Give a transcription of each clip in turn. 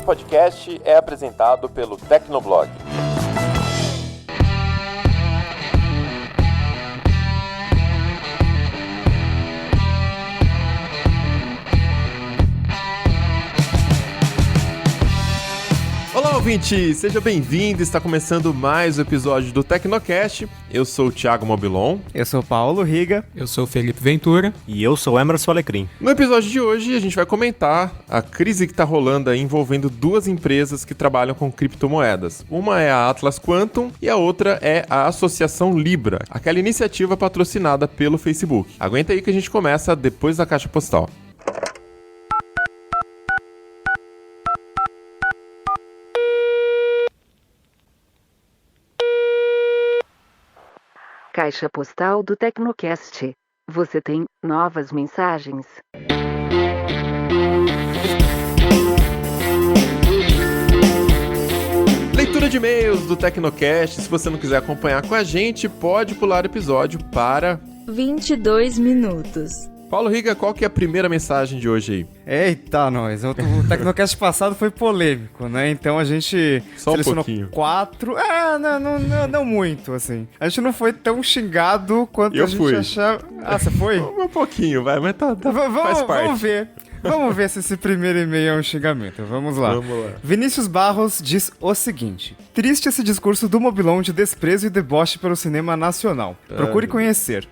podcast é apresentado pelo Tecnoblog. Olá, ouvinte! Seja bem-vindo! Está começando mais um episódio do Tecnocast. Eu sou o Thiago Mobilon. Eu sou o Paulo Riga. Eu sou o Felipe Ventura. E eu sou o Emerson Alecrim. No episódio de hoje, a gente vai comentar a crise que está rolando aí envolvendo duas empresas que trabalham com criptomoedas. Uma é a Atlas Quantum e a outra é a Associação Libra, aquela iniciativa patrocinada pelo Facebook. Aguenta aí que a gente começa depois da caixa postal. Caixa postal do Tecnocast. Você tem novas mensagens? Leitura de e-mails do Tecnocast. Se você não quiser acompanhar com a gente, pode pular o episódio para 22 minutos. Paulo Riga, qual que é a primeira mensagem de hoje aí? Eita, nós. O Tecnocast passado foi polêmico, né? Então a gente Só selecionou um pouquinho. 4. Não muito, assim. A gente não foi tão xingado quanto Eu a gente fui. achava. Ah, você foi? Um pouquinho, vai, mas faz parte. Vamos ver. Vamos ver se esse primeiro e-mail é um xingamento. Vamos lá. Vinícius Barros diz o seguinte: triste esse discurso do Mobilon de desprezo e deboche pelo cinema nacional. Procure conhecer.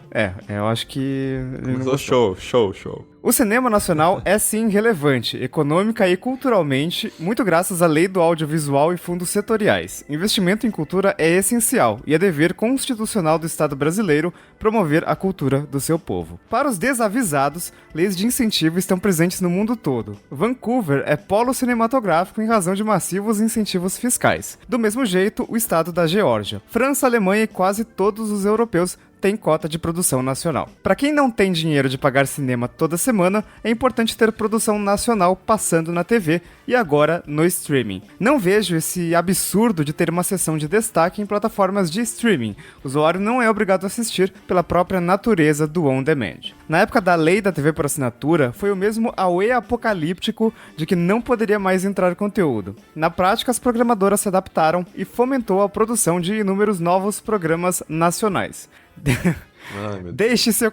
Eu acho que... ele não gostou. Show. O cinema nacional é sim relevante, econômica e culturalmente, muito graças à lei do audiovisual e fundos setoriais. Investimento em cultura é essencial e é dever constitucional do Estado brasileiro promover a cultura do seu povo. Para os desavisados, leis de incentivo estão presentes no mundo todo. Vancouver é polo cinematográfico em razão de massivos incentivos fiscais. Do mesmo jeito, o estado da Geórgia. França, Alemanha e quase todos os europeus tem cota de produção nacional. Para quem não tem dinheiro de pagar cinema toda semana, é importante ter produção nacional passando na TV e agora no streaming. Não vejo esse absurdo de ter uma seção de destaque em plataformas de streaming. O usuário não é obrigado a assistir pela própria natureza do on-demand. Na época da lei da TV por assinatura, foi o mesmo auê apocalíptico de que não poderia mais entrar conteúdo. Na prática, as programadoras se adaptaram e fomentou a produção de inúmeros novos programas nacionais. Ai, meu Deus. Deixe seu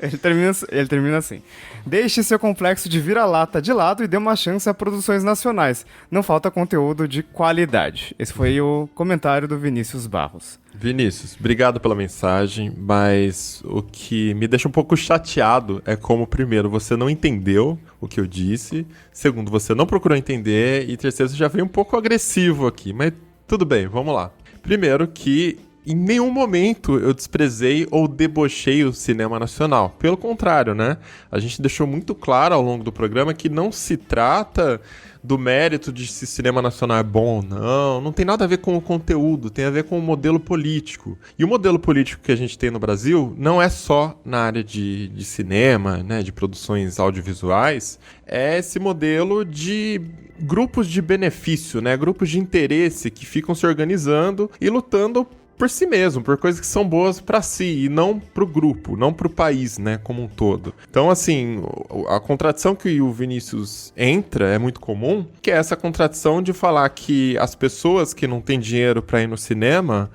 ele termina assim: deixe seu complexo de vira-lata de lado e dê uma chance a produções nacionais. Não falta conteúdo de qualidade. Esse foi o comentário do Vinícius Barros. Vinícius, obrigado pela mensagem, mas o que me deixa um pouco chateado é como, primeiro, você não entendeu o que eu disse, segundo, você não procurou entender e terceiro, você já veio um pouco agressivo aqui, mas tudo bem, vamos lá. Primeiro que em nenhum momento eu desprezei ou debochei o cinema nacional. Pelo contrário, né? A gente deixou muito claro ao longo do programa que não se trata do mérito de se cinema nacional é bom ou não. Não tem nada a ver com o conteúdo, tem a ver com o modelo político. E o modelo político que a gente tem no Brasil não é só na área de cinema, né, de produções audiovisuais, é esse modelo de grupos de benefício, né, grupos de interesse que ficam se organizando e lutando por si mesmo, por coisas que são boas pra si e não pro grupo, não pro país, né, como um todo. Então, assim, a contradição que o Vinícius entra é muito comum, que é essa contradição de falar que as pessoas que não têm dinheiro pra ir no cinema,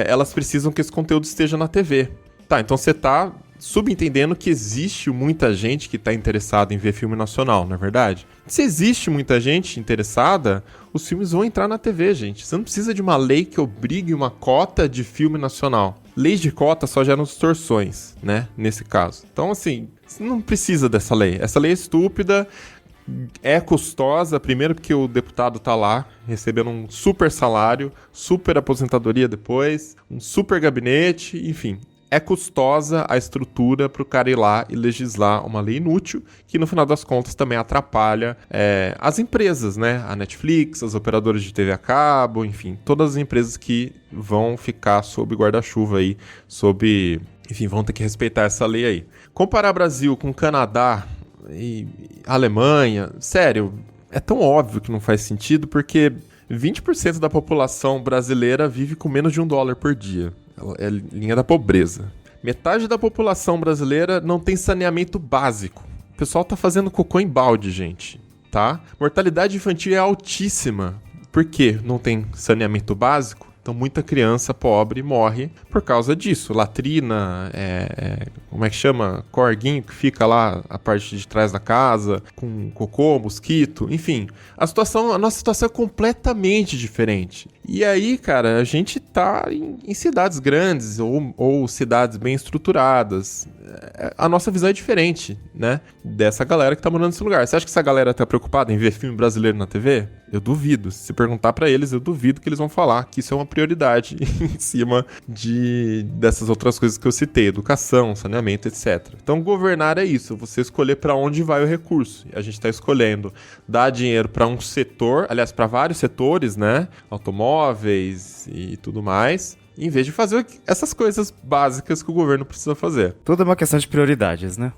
elas precisam que esse conteúdo esteja na TV. Tá, então você tá subentendendo que existe muita gente que está interessada em ver filme nacional, não é verdade? Se existe muita gente interessada, os filmes vão entrar na TV, gente. Você não precisa de uma lei que obrigue uma cota de filme nacional. Leis de cota só geram distorções, né? Nesse caso. Então, assim, você não precisa dessa lei. Essa lei é estúpida, é custosa, primeiro porque o deputado tá lá recebendo um super salário, super aposentadoria depois, um super gabinete, enfim. É custosa a estrutura para o cara ir lá e legislar uma lei inútil que, no final das contas, também atrapalha as empresas, né? A Netflix, as operadoras de TV a cabo, enfim, todas as empresas que vão ficar sob guarda-chuva aí, enfim, vão ter que respeitar essa lei aí. Comparar Brasil com Canadá e Alemanha, sério, é tão óbvio que não faz sentido, porque 20% da população brasileira vive com menos de $1 por dia. É linha da pobreza. Metade da população brasileira não tem saneamento básico. O pessoal tá fazendo cocô em balde, gente. tá? Mortalidade infantil é altíssima. Por quê? Não tem saneamento básico? Então, muita criança pobre morre por causa disso. Latrina, como é que chama? Corguinho que fica lá a parte de trás da casa, com cocô, mosquito, enfim. A nossa situação é completamente diferente. E aí, cara, a gente tá em cidades grandes ou cidades bem estruturadas. A nossa visão é diferente, né? Dessa galera que tá morando nesse lugar. Você acha que essa galera tá preocupada em ver filme brasileiro na TV? Eu duvido. Se perguntar pra eles, eu duvido que eles vão falar que isso é uma prioridade em cima dessas outras coisas que eu citei. Educação, saneamento, etc. Então, governar é isso. Você escolher pra onde vai o recurso. A gente tá escolhendo dar dinheiro pra um setor, aliás, pra vários setores, né? Automóveis e tudo mais, em vez de fazer essas coisas básicas que o governo precisa fazer. Tudo é uma questão de prioridades, né?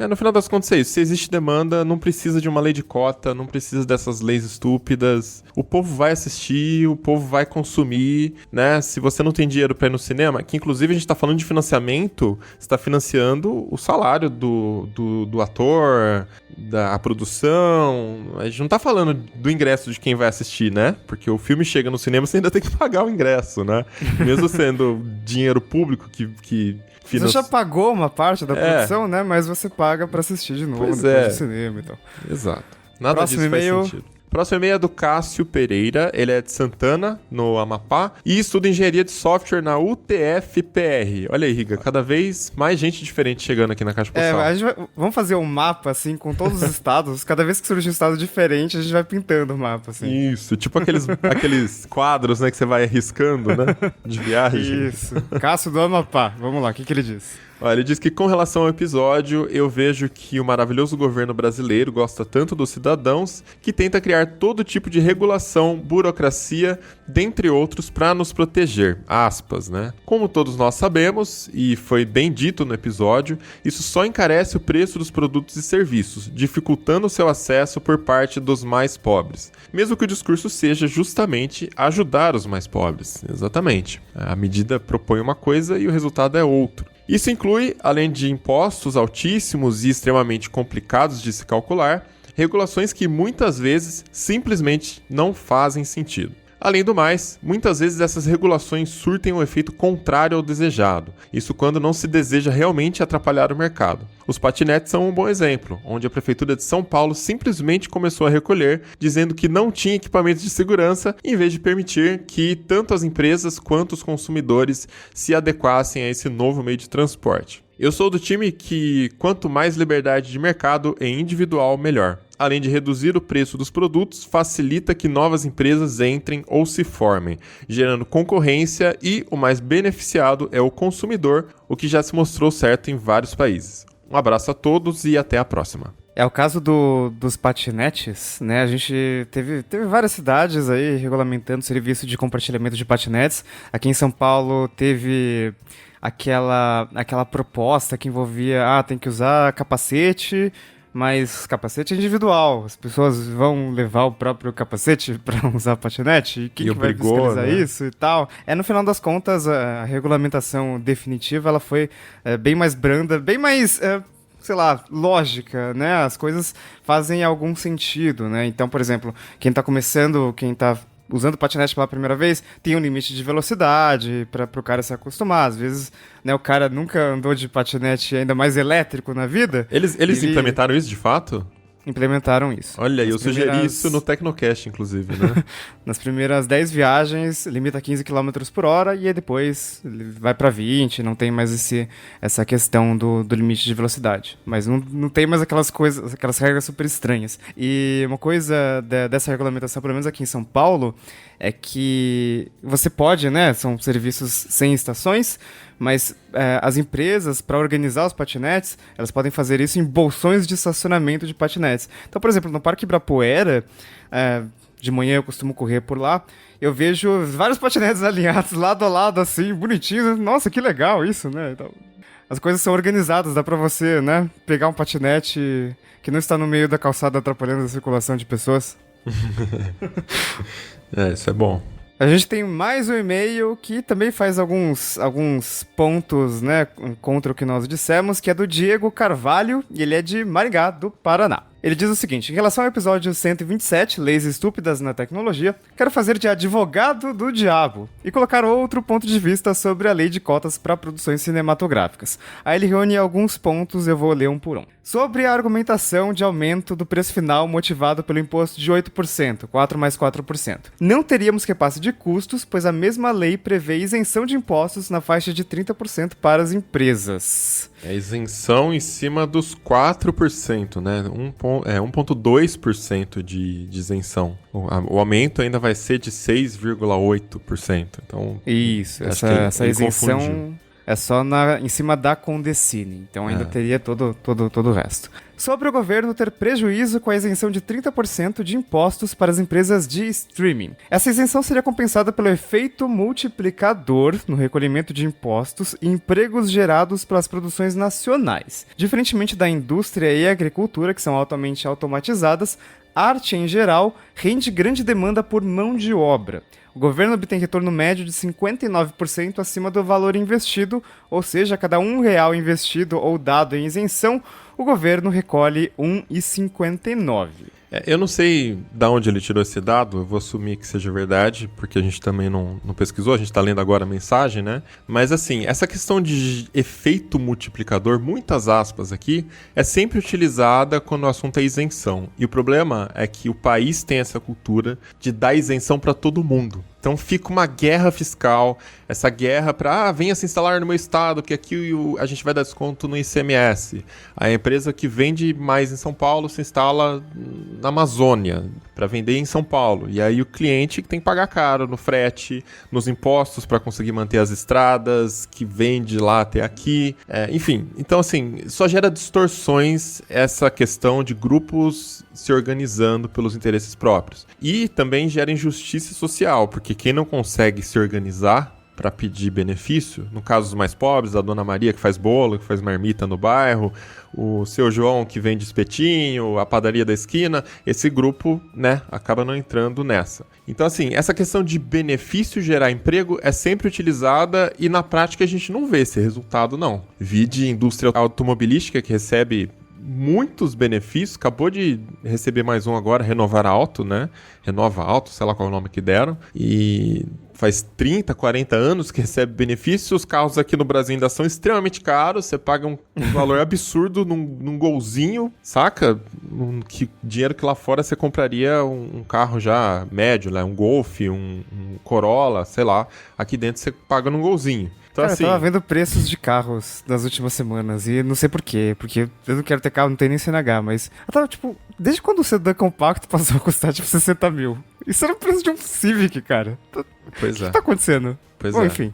No final das contas é isso. Se existe demanda, não precisa de uma lei de cota, não precisa dessas leis estúpidas. O povo vai assistir, o povo vai consumir, né? Se você não tem dinheiro pra ir no cinema, que inclusive a gente tá falando de financiamento, você tá financiando o salário do ator, da produção. A gente não tá falando do ingresso de quem vai assistir, né? Porque o filme chega no cinema, você ainda tem que pagar o ingresso, né? Mesmo sendo dinheiro público que você já pagou uma parte da produção, né? Mas você paga pra assistir de novo depois do cinema e tal. Exato. Nada Próximo disso e-mail... faz sentido. Próximo e-mail é do Cássio Pereira, ele é de Santana, no Amapá, e estuda engenharia de software na UTF-PR. Olha aí, Riga, cada vez mais gente diferente chegando aqui na caixa postal. Vamos fazer um mapa, assim, com todos os estados. Cada vez que surge um estado diferente, a gente vai pintando o mapa, assim. Isso, tipo aqueles quadros, né, que você vai riscando, né, de viagem. Isso. Cássio do Amapá, vamos lá, o que ele diz? Olha, ele diz que com relação ao episódio, eu vejo que o maravilhoso governo brasileiro gosta tanto dos cidadãos que tenta criar todo tipo de regulação, burocracia, dentre outros, para nos proteger, aspas, né? Como todos nós sabemos, e foi bem dito no episódio, isso só encarece o preço dos produtos e serviços, dificultando o seu acesso por parte dos mais pobres. Mesmo que o discurso seja justamente ajudar os mais pobres. Exatamente. A medida propõe uma coisa e o resultado é outro. Isso inclui, além de impostos altíssimos e extremamente complicados de se calcular, regulações que muitas vezes simplesmente não fazem sentido. Além do mais, muitas vezes essas regulações surtem um efeito contrário ao desejado, isso quando não se deseja realmente atrapalhar o mercado. Os patinetes são um bom exemplo, onde a Prefeitura de São Paulo simplesmente começou a recolher, dizendo que não tinha equipamentos de segurança, em vez de permitir que tanto as empresas quanto os consumidores se adequassem a esse novo meio de transporte. Eu sou do time que quanto mais liberdade de mercado e individual, melhor. Além de reduzir o preço dos produtos, facilita que novas empresas entrem ou se formem, gerando concorrência e o mais beneficiado é o consumidor, o que já se mostrou certo em vários países. Um abraço a todos e até a próxima. É o caso dos patinetes, né? A gente teve várias cidades aí regulamentando o serviço de compartilhamento de patinetes. Aqui em São Paulo teve aquela proposta que envolvia, tem que usar capacete, mas capacete é individual. As pessoas vão levar o próprio capacete para usar patinete? E quem que vai fiscalizar isso e tal? No final das contas, a regulamentação definitiva ela foi bem mais branda, bem mais... lógica, né? As coisas fazem algum sentido, né? Então, por exemplo, quem tá começando, quem tá usando patinete pela primeira vez, tem um limite de velocidade para o cara se acostumar. Às vezes, né, o cara nunca andou de patinete ainda mais elétrico na vida. Eles implementaram isso de fato? Implementaram isso. Olha, eu sugeri isso no Tecnocast, inclusive, né? Nas primeiras 10 viagens, limita 15 km por hora e aí depois vai para 20, não tem mais essa questão do limite de velocidade. Mas não tem mais aquelas regras super estranhas. E uma coisa dessa regulamentação, pelo menos aqui em São Paulo, é que você pode, né, são serviços sem estações, mas as empresas, para organizar os patinetes, elas podem fazer isso em bolsões de estacionamento de patinetes. Então, por exemplo, no Parque Ibirapuera, de manhã eu costumo correr por lá, eu vejo vários patinetes alinhados lado a lado, assim, bonitinhos. Nossa, que legal isso, né? Então, as coisas são organizadas, dá para você, né, pegar um patinete que não está no meio da calçada atrapalhando a circulação de pessoas. Isso é bom. A gente tem mais um e-mail que também faz alguns pontos, né, contra o que nós dissemos, que é do Diego Carvalho, e ele é de Maringá, do Paraná. Ele diz o seguinte: em relação ao episódio 127, Leis Estúpidas na Tecnologia, quero fazer de advogado do diabo e colocar outro ponto de vista sobre a lei de cotas para produções cinematográficas. Aí ele reúne alguns pontos, eu vou ler um por um. Sobre a argumentação de aumento do preço final motivado pelo imposto de 8%, 4 mais 4%. Não teríamos repasse de custos, pois a mesma lei prevê isenção de impostos na faixa de 30% para as empresas. É isenção em cima dos 4%, né? 1,2% de isenção. O aumento ainda vai ser de 6,8%. Então, isso, acho essa ele isenção confundiu. é só em cima da Condecine, então ainda teria todo o resto. Sobre o governo ter prejuízo com a isenção de 30% de impostos para as empresas de streaming. Essa isenção seria compensada pelo efeito multiplicador no recolhimento de impostos e empregos gerados pelas produções nacionais. Diferentemente da indústria e agricultura, que são altamente automatizadas, arte em geral rende grande demanda por mão de obra. O governo obtém retorno médio de 59% acima do valor investido, ou seja, a cada R$1 investido ou dado em isenção, o governo recolhe R$1,59. Eu não sei de onde ele tirou esse dado, eu vou assumir que seja verdade, porque a gente também não pesquisou, a gente está lendo agora a mensagem, né? Mas assim, essa questão de efeito multiplicador, muitas aspas aqui, é sempre utilizada quando o assunto é isenção. E o problema é que o país tem essa cultura de dar isenção para todo mundo. Então fica uma guerra fiscal, essa guerra para venha se instalar no meu estado, que aqui a gente vai dar desconto no ICMS. A empresa que vende mais em São Paulo se instala na Amazônia para vender em São Paulo. E aí o cliente que tem que pagar caro no frete, nos impostos para conseguir manter as estradas, que vende lá até aqui. Enfim, então assim, só gera distorções essa questão de grupos se organizando pelos interesses próprios. E também gera injustiça social, porque quem não consegue se organizar para pedir benefício, no caso dos mais pobres, a dona Maria que faz bolo, que faz marmita no bairro, o seu João que vende espetinho, a padaria da esquina, esse grupo, né, acaba não entrando nessa. Então, assim, essa questão de benefício gerar emprego é sempre utilizada e na prática a gente não vê esse resultado, não. Vide indústria automobilística que recebe muitos benefícios, acabou de receber mais um agora, Renovar Auto, né? Renova Auto, sei lá qual é o nome que deram, e faz 30, 40 anos que recebe benefícios, os carros aqui no Brasil ainda são extremamente caros, você paga um valor absurdo num golzinho, saca? Dinheiro que lá fora você compraria um carro já médio, né? Um Golf, um Corolla, sei lá, aqui dentro você paga num golzinho. Então, Cara, assim, eu tava vendo preços de carros nas últimas semanas e não sei por quê, porque eu não quero ter carro, não tenho nem CNH, mas eu tava tipo, desde quando o sedã compacto passou a custar tipo 60 mil? Isso era o preço de um Civic, cara. Pois O é. que tá acontecendo? Pois Bom, é. enfim.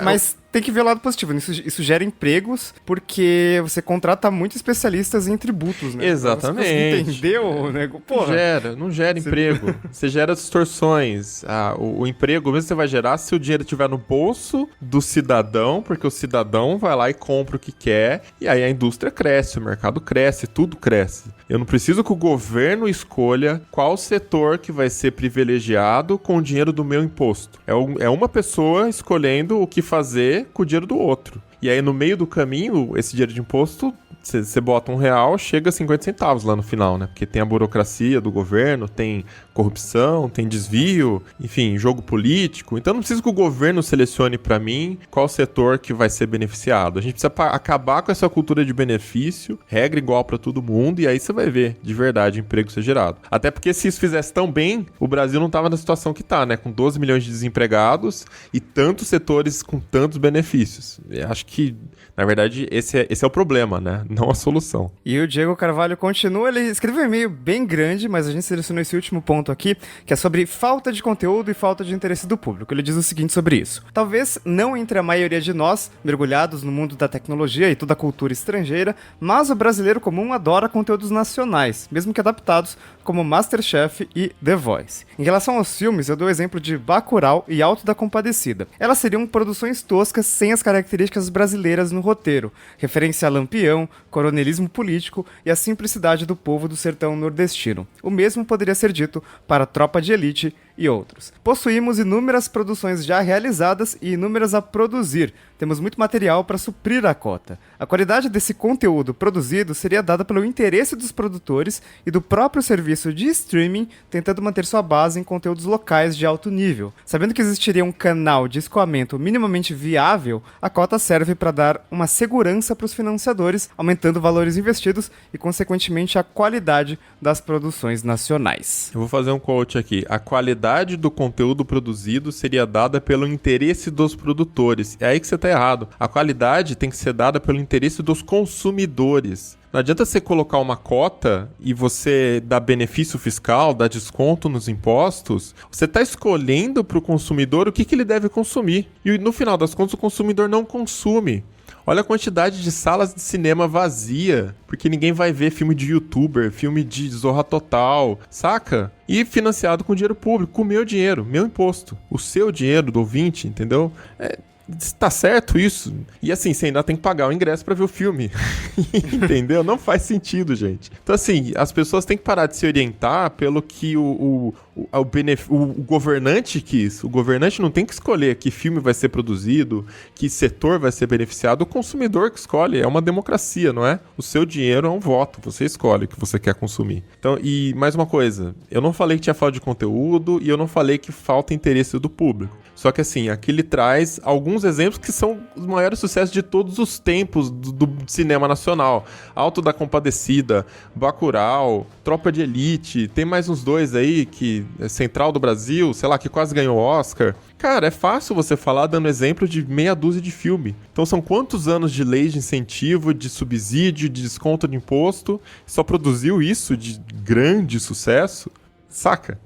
Mas tem que ver o lado positivo. Isso gera empregos porque você contrata muitos especialistas em tributos, né? Exatamente. Você entendeu, né? Porra. Não gera emprego. Você gera distorções. O emprego mesmo você vai gerar se o dinheiro estiver no bolso do cidadão, porque o cidadão vai lá e compra o que quer, e aí a indústria cresce, o mercado cresce, tudo cresce. Eu não preciso que o governo escolha qual setor que vai ser privilegiado com o dinheiro do meu imposto. É uma pessoa escolhendo o que fazer com o dinheiro do outro. E aí, no meio do caminho, esse dinheiro de imposto, você bota R$1, chega a 50 centavos lá no final, né? Porque tem a burocracia do governo, tem corrupção, tem desvio, enfim, jogo político. Então, não preciso que o governo selecione para mim qual setor que vai ser beneficiado. A gente precisa acabar com essa cultura de benefício, regra igual para todo mundo, e aí você vai ver, de verdade, emprego ser gerado. Até porque se isso fizesse tão bem, o Brasil não tava na situação que tá, né? Com 12 milhões de desempregados e tantos setores com tantos benefícios. Eu acho que, na verdade, esse é o problema, né? Não a solução. E o Diego Carvalho continua, ele escreveu um e-mail bem grande, mas a gente selecionou esse último ponto aqui, que é sobre falta de conteúdo e falta de interesse do público. Ele diz o seguinte sobre isso: talvez não entre a maioria de nós, mergulhados no mundo da tecnologia e toda a cultura estrangeira, mas o brasileiro comum adora conteúdos nacionais, mesmo que adaptados, como MasterChef e The Voice. Em relação aos filmes, eu dou o exemplo de Bacurau e Auto da Compadecida. Elas seriam produções toscas sem as características brasileiras no roteiro, referência a Lampião, coronelismo político e a simplicidade do povo do sertão nordestino. O mesmo poderia ser dito para Tropa de Elite e outros. Possuímos inúmeras produções já realizadas e inúmeras a produzir, temos muito material para suprir a cota. A qualidade desse conteúdo produzido seria dada pelo interesse dos produtores e do próprio serviço de streaming, tentando manter sua base em conteúdos locais de alto nível. Sabendo que existiria um canal de escoamento minimamente viável, a cota serve para dar uma segurança para os financiadores, aumentando valores investidos e, consequentemente, a qualidade das produções nacionais. Eu vou fazer um quote aqui. A qualidade do conteúdo produzido seria dada pelo interesse dos produtores. É aí que você tá errado. A qualidade tem que ser dada pelo interesse dos consumidores. Não adianta você colocar uma cota e você dar benefício fiscal, dar desconto nos impostos. Você está escolhendo para o consumidor o que ele deve consumir. E no final das contas o consumidor não consome. Olha a quantidade de salas de cinema vazia, porque ninguém vai ver filme de youtuber, filme de Zorra Total, saca? E financiado com dinheiro público, com o meu dinheiro, meu imposto. O seu dinheiro do ouvinte, entendeu? Tá certo isso? E assim, você ainda tem que pagar o ingresso pra ver o filme. Entendeu? Não faz sentido, gente. Então assim, as pessoas têm que parar de se orientar pelo que o governante quis. O governante não tem que escolher que filme vai ser produzido, que setor vai ser beneficiado. O consumidor que escolhe. É uma democracia, não é? O seu dinheiro é um voto. Você escolhe o que você quer consumir. Então, e mais uma coisa. Eu não falei que tinha falta de conteúdo e eu não falei que falta interesse do público. Só que assim, aqui ele traz alguns exemplos que são os maiores sucessos de todos os tempos do cinema nacional. Alto da Compadecida, Bacurau, Tropa de Elite, tem mais uns dois aí, que é Central do Brasil, sei lá, que quase ganhou Oscar. Cara, é fácil você falar dando exemplo de meia dúzia de filme. Então são quantos anos de lei de incentivo, de subsídio, de desconto de imposto, só produziu isso de grande sucesso? Saca?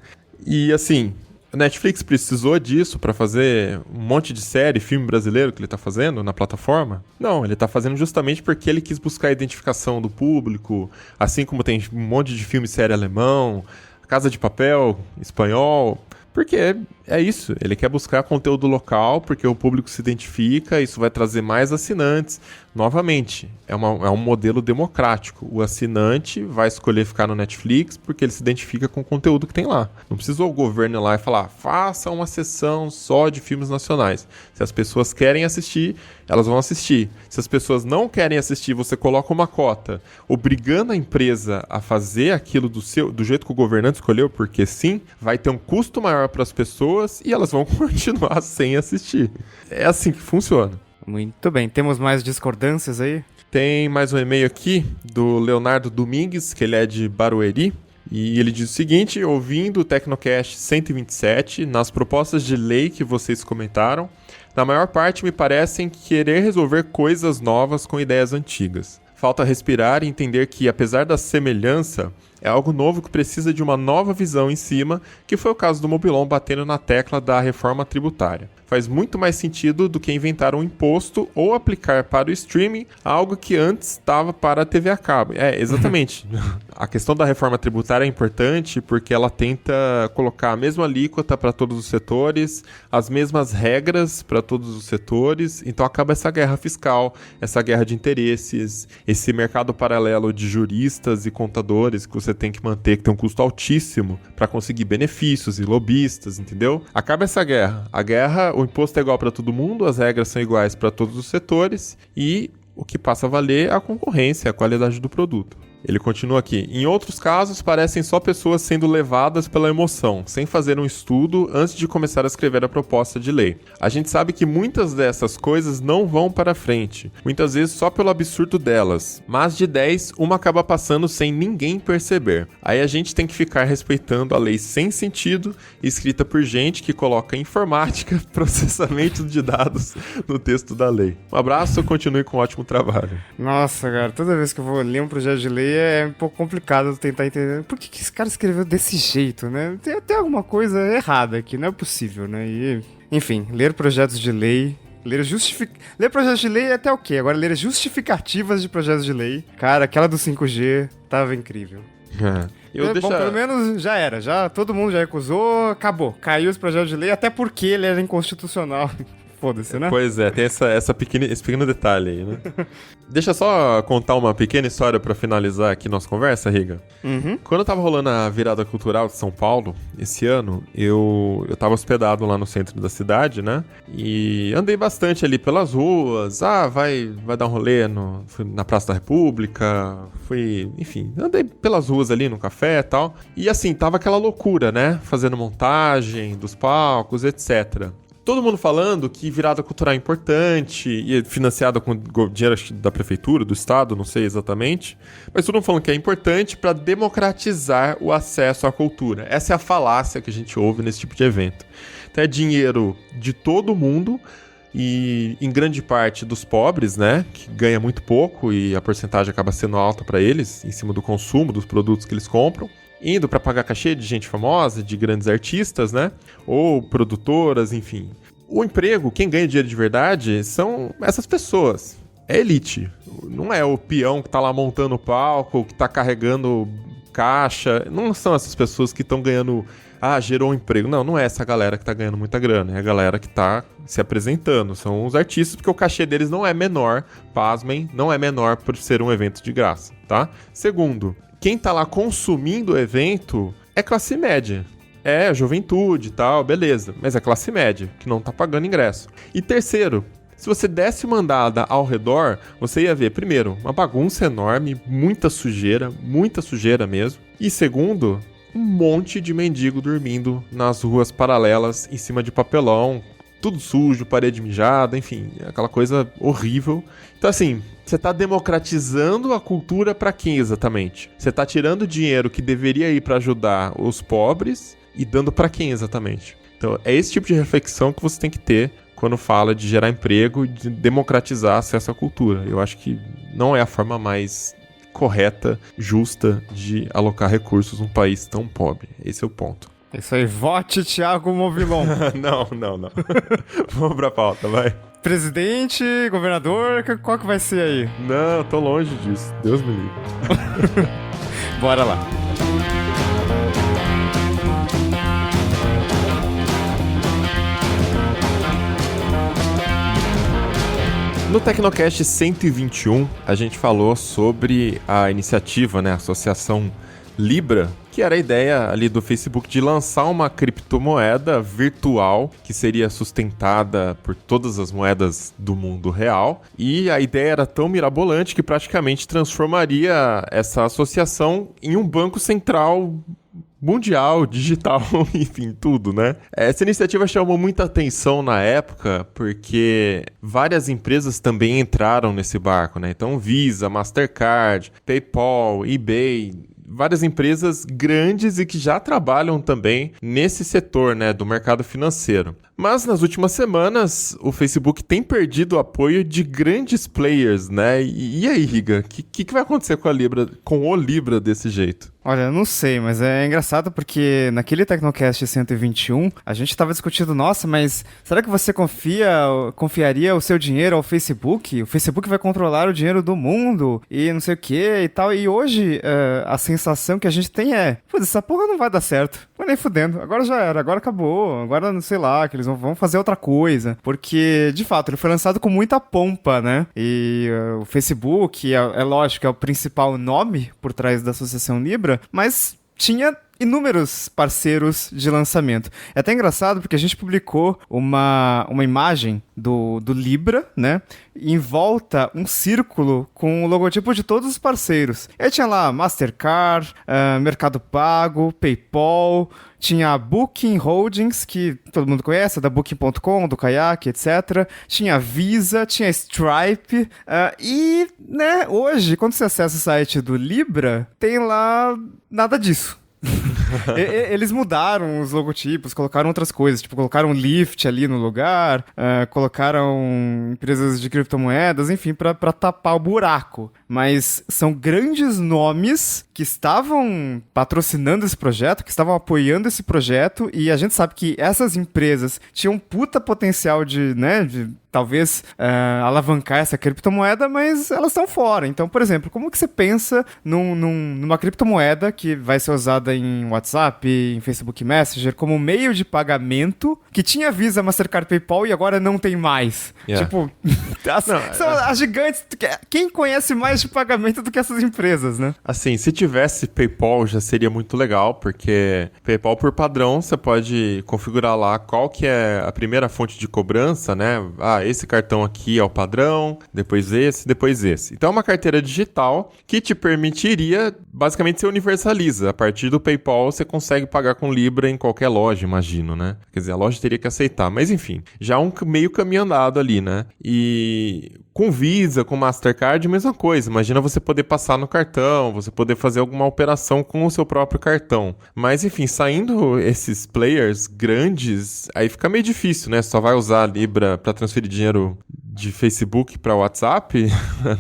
E assim... A Netflix precisou disso pra fazer um monte de série, filme brasileiro que ele tá fazendo na plataforma? Não, ele tá fazendo justamente porque ele quis buscar a identificação do público, assim como tem um monte de filme e série alemão, Casa de Papel, espanhol, porque é isso, ele quer buscar conteúdo local, porque o público se identifica, isso vai trazer mais assinantes. Novamente, é um modelo democrático. O assinante vai escolher ficar no Netflix porque ele se identifica com o conteúdo que tem lá. Não precisa o governo ir lá e falar, faça uma sessão só de filmes nacionais. Se as pessoas querem assistir, elas vão assistir. Se as pessoas não querem assistir, você coloca uma cota, obrigando a empresa a fazer aquilo do jeito que o governante escolheu, porque sim, vai ter um custo maior para as pessoas e elas vão continuar sem assistir. É assim que funciona. Muito bem. Temos mais discordâncias aí? Tem mais um e-mail aqui do Leonardo Domingues, que ele é de Barueri. E ele diz o seguinte: ouvindo o Tecnocast 127, nas propostas de lei que vocês comentaram, na maior parte me parecem querer resolver coisas novas com ideias antigas. Falta respirar e entender que, apesar da semelhança, é algo novo que precisa de uma nova visão em cima, que foi o caso do Mobilon batendo na tecla da reforma tributária. Faz muito mais sentido do que inventar um imposto ou aplicar para o streaming algo que antes estava para a TV a cabo. Exatamente. A questão da reforma tributária é importante porque ela tenta colocar a mesma alíquota para todos os setores, as mesmas regras para todos os setores, então acaba essa guerra fiscal, essa guerra de interesses, esse mercado paralelo de juristas e contadores que você tem que manter, que tem um custo altíssimo para conseguir benefícios e lobistas, entendeu? Acaba essa guerra. O imposto é igual para todo mundo, as regras são iguais para todos os setores e o que passa a valer é a concorrência, a qualidade do produto. Ele continua aqui. Em outros casos, parecem só pessoas sendo levadas pela emoção, sem fazer um estudo antes de começar a escrever a proposta de lei. A gente sabe que muitas dessas coisas não vão para frente, muitas vezes só pelo absurdo delas, mas de 10, uma acaba passando sem ninguém perceber. Aí a gente tem que ficar respeitando a lei sem sentido, escrita por gente que coloca informática, processamento de dados no texto da lei. Um abraço, continue com um ótimo trabalho. Nossa, cara, toda vez que eu vou ler um projeto de lei é um pouco complicado tentar entender por que esse cara escreveu desse jeito, né? Tem alguma coisa errada aqui, não é possível, né? E, enfim, ler projetos de lei... Ler projetos de lei é até o quê? Agora, ler justificativas de projetos de lei. Cara, aquela do 5G tava incrível. Bom, pelo menos já era. Todo mundo já recusou, acabou. Caiu os projetos de lei, até porque ele era inconstitucional. foda-se, né? Pois é, tem esse pequeno detalhe aí, né? Deixa eu só contar uma pequena história pra finalizar aqui nossa conversa, Riga. Uhum. Quando tava rolando a virada cultural de São Paulo, esse ano, eu tava hospedado lá no centro da cidade, né? E andei bastante ali pelas ruas. Vai dar um rolê fui na Praça da República, enfim, andei pelas ruas ali no café e tal. E assim, tava aquela loucura, né? Fazendo montagem dos palcos, etc. Todo mundo falando que virada cultural é importante e é financiada com dinheiro da prefeitura, do estado, não sei exatamente. Mas todo mundo falando que é importante para democratizar o acesso à cultura. Essa é a falácia que a gente ouve nesse tipo de evento. Então é dinheiro de todo mundo e em grande parte dos pobres, né, que ganha muito pouco e a porcentagem acaba sendo alta para eles, em cima do consumo dos produtos que eles compram. Indo para pagar cachê de gente famosa, de grandes artistas, né? Ou produtoras, enfim. O emprego, quem ganha dinheiro de verdade, são essas pessoas. É elite. Não é o peão que tá lá montando o palco, que tá carregando caixa. Não são essas pessoas que estão ganhando... gerou um emprego. Não é essa galera que tá ganhando muita grana. É a galera que tá se apresentando. São os artistas, porque o cachê deles não é menor. Pasmem, não é menor por ser um evento de graça, tá? Segundo... Quem tá lá consumindo o evento é classe média. É juventude e tal, beleza. Mas é classe média, que não tá pagando ingresso. E terceiro, se você desse uma andada ao redor, você ia ver, primeiro, uma bagunça enorme, muita sujeira mesmo. E segundo, um monte de mendigo dormindo nas ruas paralelas, em cima de papelão, tudo sujo, parede mijada, enfim, aquela coisa horrível. Então assim... Você está democratizando a cultura para quem exatamente? Você está tirando dinheiro que deveria ir para ajudar os pobres e dando para quem exatamente? Então, é esse tipo de reflexão que você tem que ter quando fala de gerar emprego e de democratizar acesso à cultura. Eu acho que não é a forma mais correta, justa de alocar recursos num país tão pobre. Esse é o ponto. Isso aí, vote Thiago Movilon. Não. Vamos pra pauta, vai. Presidente, governador, qual que vai ser aí? Não, tô longe disso. Deus me livre. Bora lá. No Tecnocast 121, a gente falou sobre a iniciativa, né, a Associação Libra, que era a ideia ali do Facebook de lançar uma criptomoeda virtual que seria sustentada por todas as moedas do mundo real. E a ideia era tão mirabolante que praticamente transformaria essa associação em um banco central mundial, digital, enfim, tudo, né? Essa iniciativa chamou muita atenção na época porque várias empresas também entraram nesse barco, né? Então, Visa, Mastercard, PayPal, eBay... várias empresas grandes e que já trabalham também nesse setor, né, do mercado financeiro. Mas nas últimas semanas, o Facebook tem perdido o apoio de grandes players, né? E aí, Riga, o que vai acontecer com o Libra desse jeito? Olha, eu não sei, mas é engraçado porque naquele Tecnocast 121, a gente estava discutindo, nossa, mas será que você confiaria o seu dinheiro ao Facebook? O Facebook vai controlar o dinheiro do mundo e não sei o que e tal. E hoje, a sensação que a gente tem é, putz, essa porra não vai dar certo. Mas nem fudendo, agora já era, agora acabou, agora não sei lá, que eles vão fazer outra coisa. Porque, de fato, ele foi lançado com muita pompa, né? E o Facebook, é lógico, é o principal nome por trás da Associação Libra, mas tinha inúmeros parceiros de lançamento. É até engraçado porque a gente publicou uma imagem do Libra, né? Em volta, um círculo com o logotipo de todos os parceiros. E aí tinha lá Mastercard, Mercado Pago, PayPal, tinha a Booking Holdings, que todo mundo conhece, da Booking.com, do Kayak, etc. Tinha a Visa, tinha a Stripe. E, né, hoje, quando você acessa o site do Libra, tem lá nada disso. Eles mudaram os logotipos, colocaram outras coisas, tipo, colocaram Lyft ali no lugar, colocaram empresas de criptomoedas, enfim, pra tapar o buraco. Mas são grandes nomes que que estavam patrocinando esse projeto, que estavam apoiando esse projeto, e a gente sabe que essas empresas tinham puta potencial de talvez alavancar essa criptomoeda, mas elas estão fora. Então, por exemplo, como que você pensa numa criptomoeda que vai ser usada em WhatsApp, em Facebook Messenger, como meio de pagamento, que tinha Visa, Mastercard, PayPal e agora não tem mais? Tipo, são as gigantes. Quem conhece mais de pagamento do que essas empresas, né? Assim, se tivesse PayPal já seria muito legal, porque PayPal por padrão você pode configurar lá qual que é a primeira fonte de cobrança, né? Esse cartão aqui é o padrão, depois esse. Então é uma carteira digital que te permitiria, basicamente você universaliza. A partir do PayPal você consegue pagar com Libra em qualquer loja, imagino, né? Quer dizer, a loja teria que aceitar, mas enfim, já um meio caminho andado ali, né? E com Visa, com Mastercard, mesma coisa. Imagina você poder passar no cartão, você poder fazer alguma operação com o seu próprio cartão. Mas enfim, saindo esses players grandes, aí fica meio difícil, né? Só vai usar a Libra para transferir dinheiro de Facebook para WhatsApp?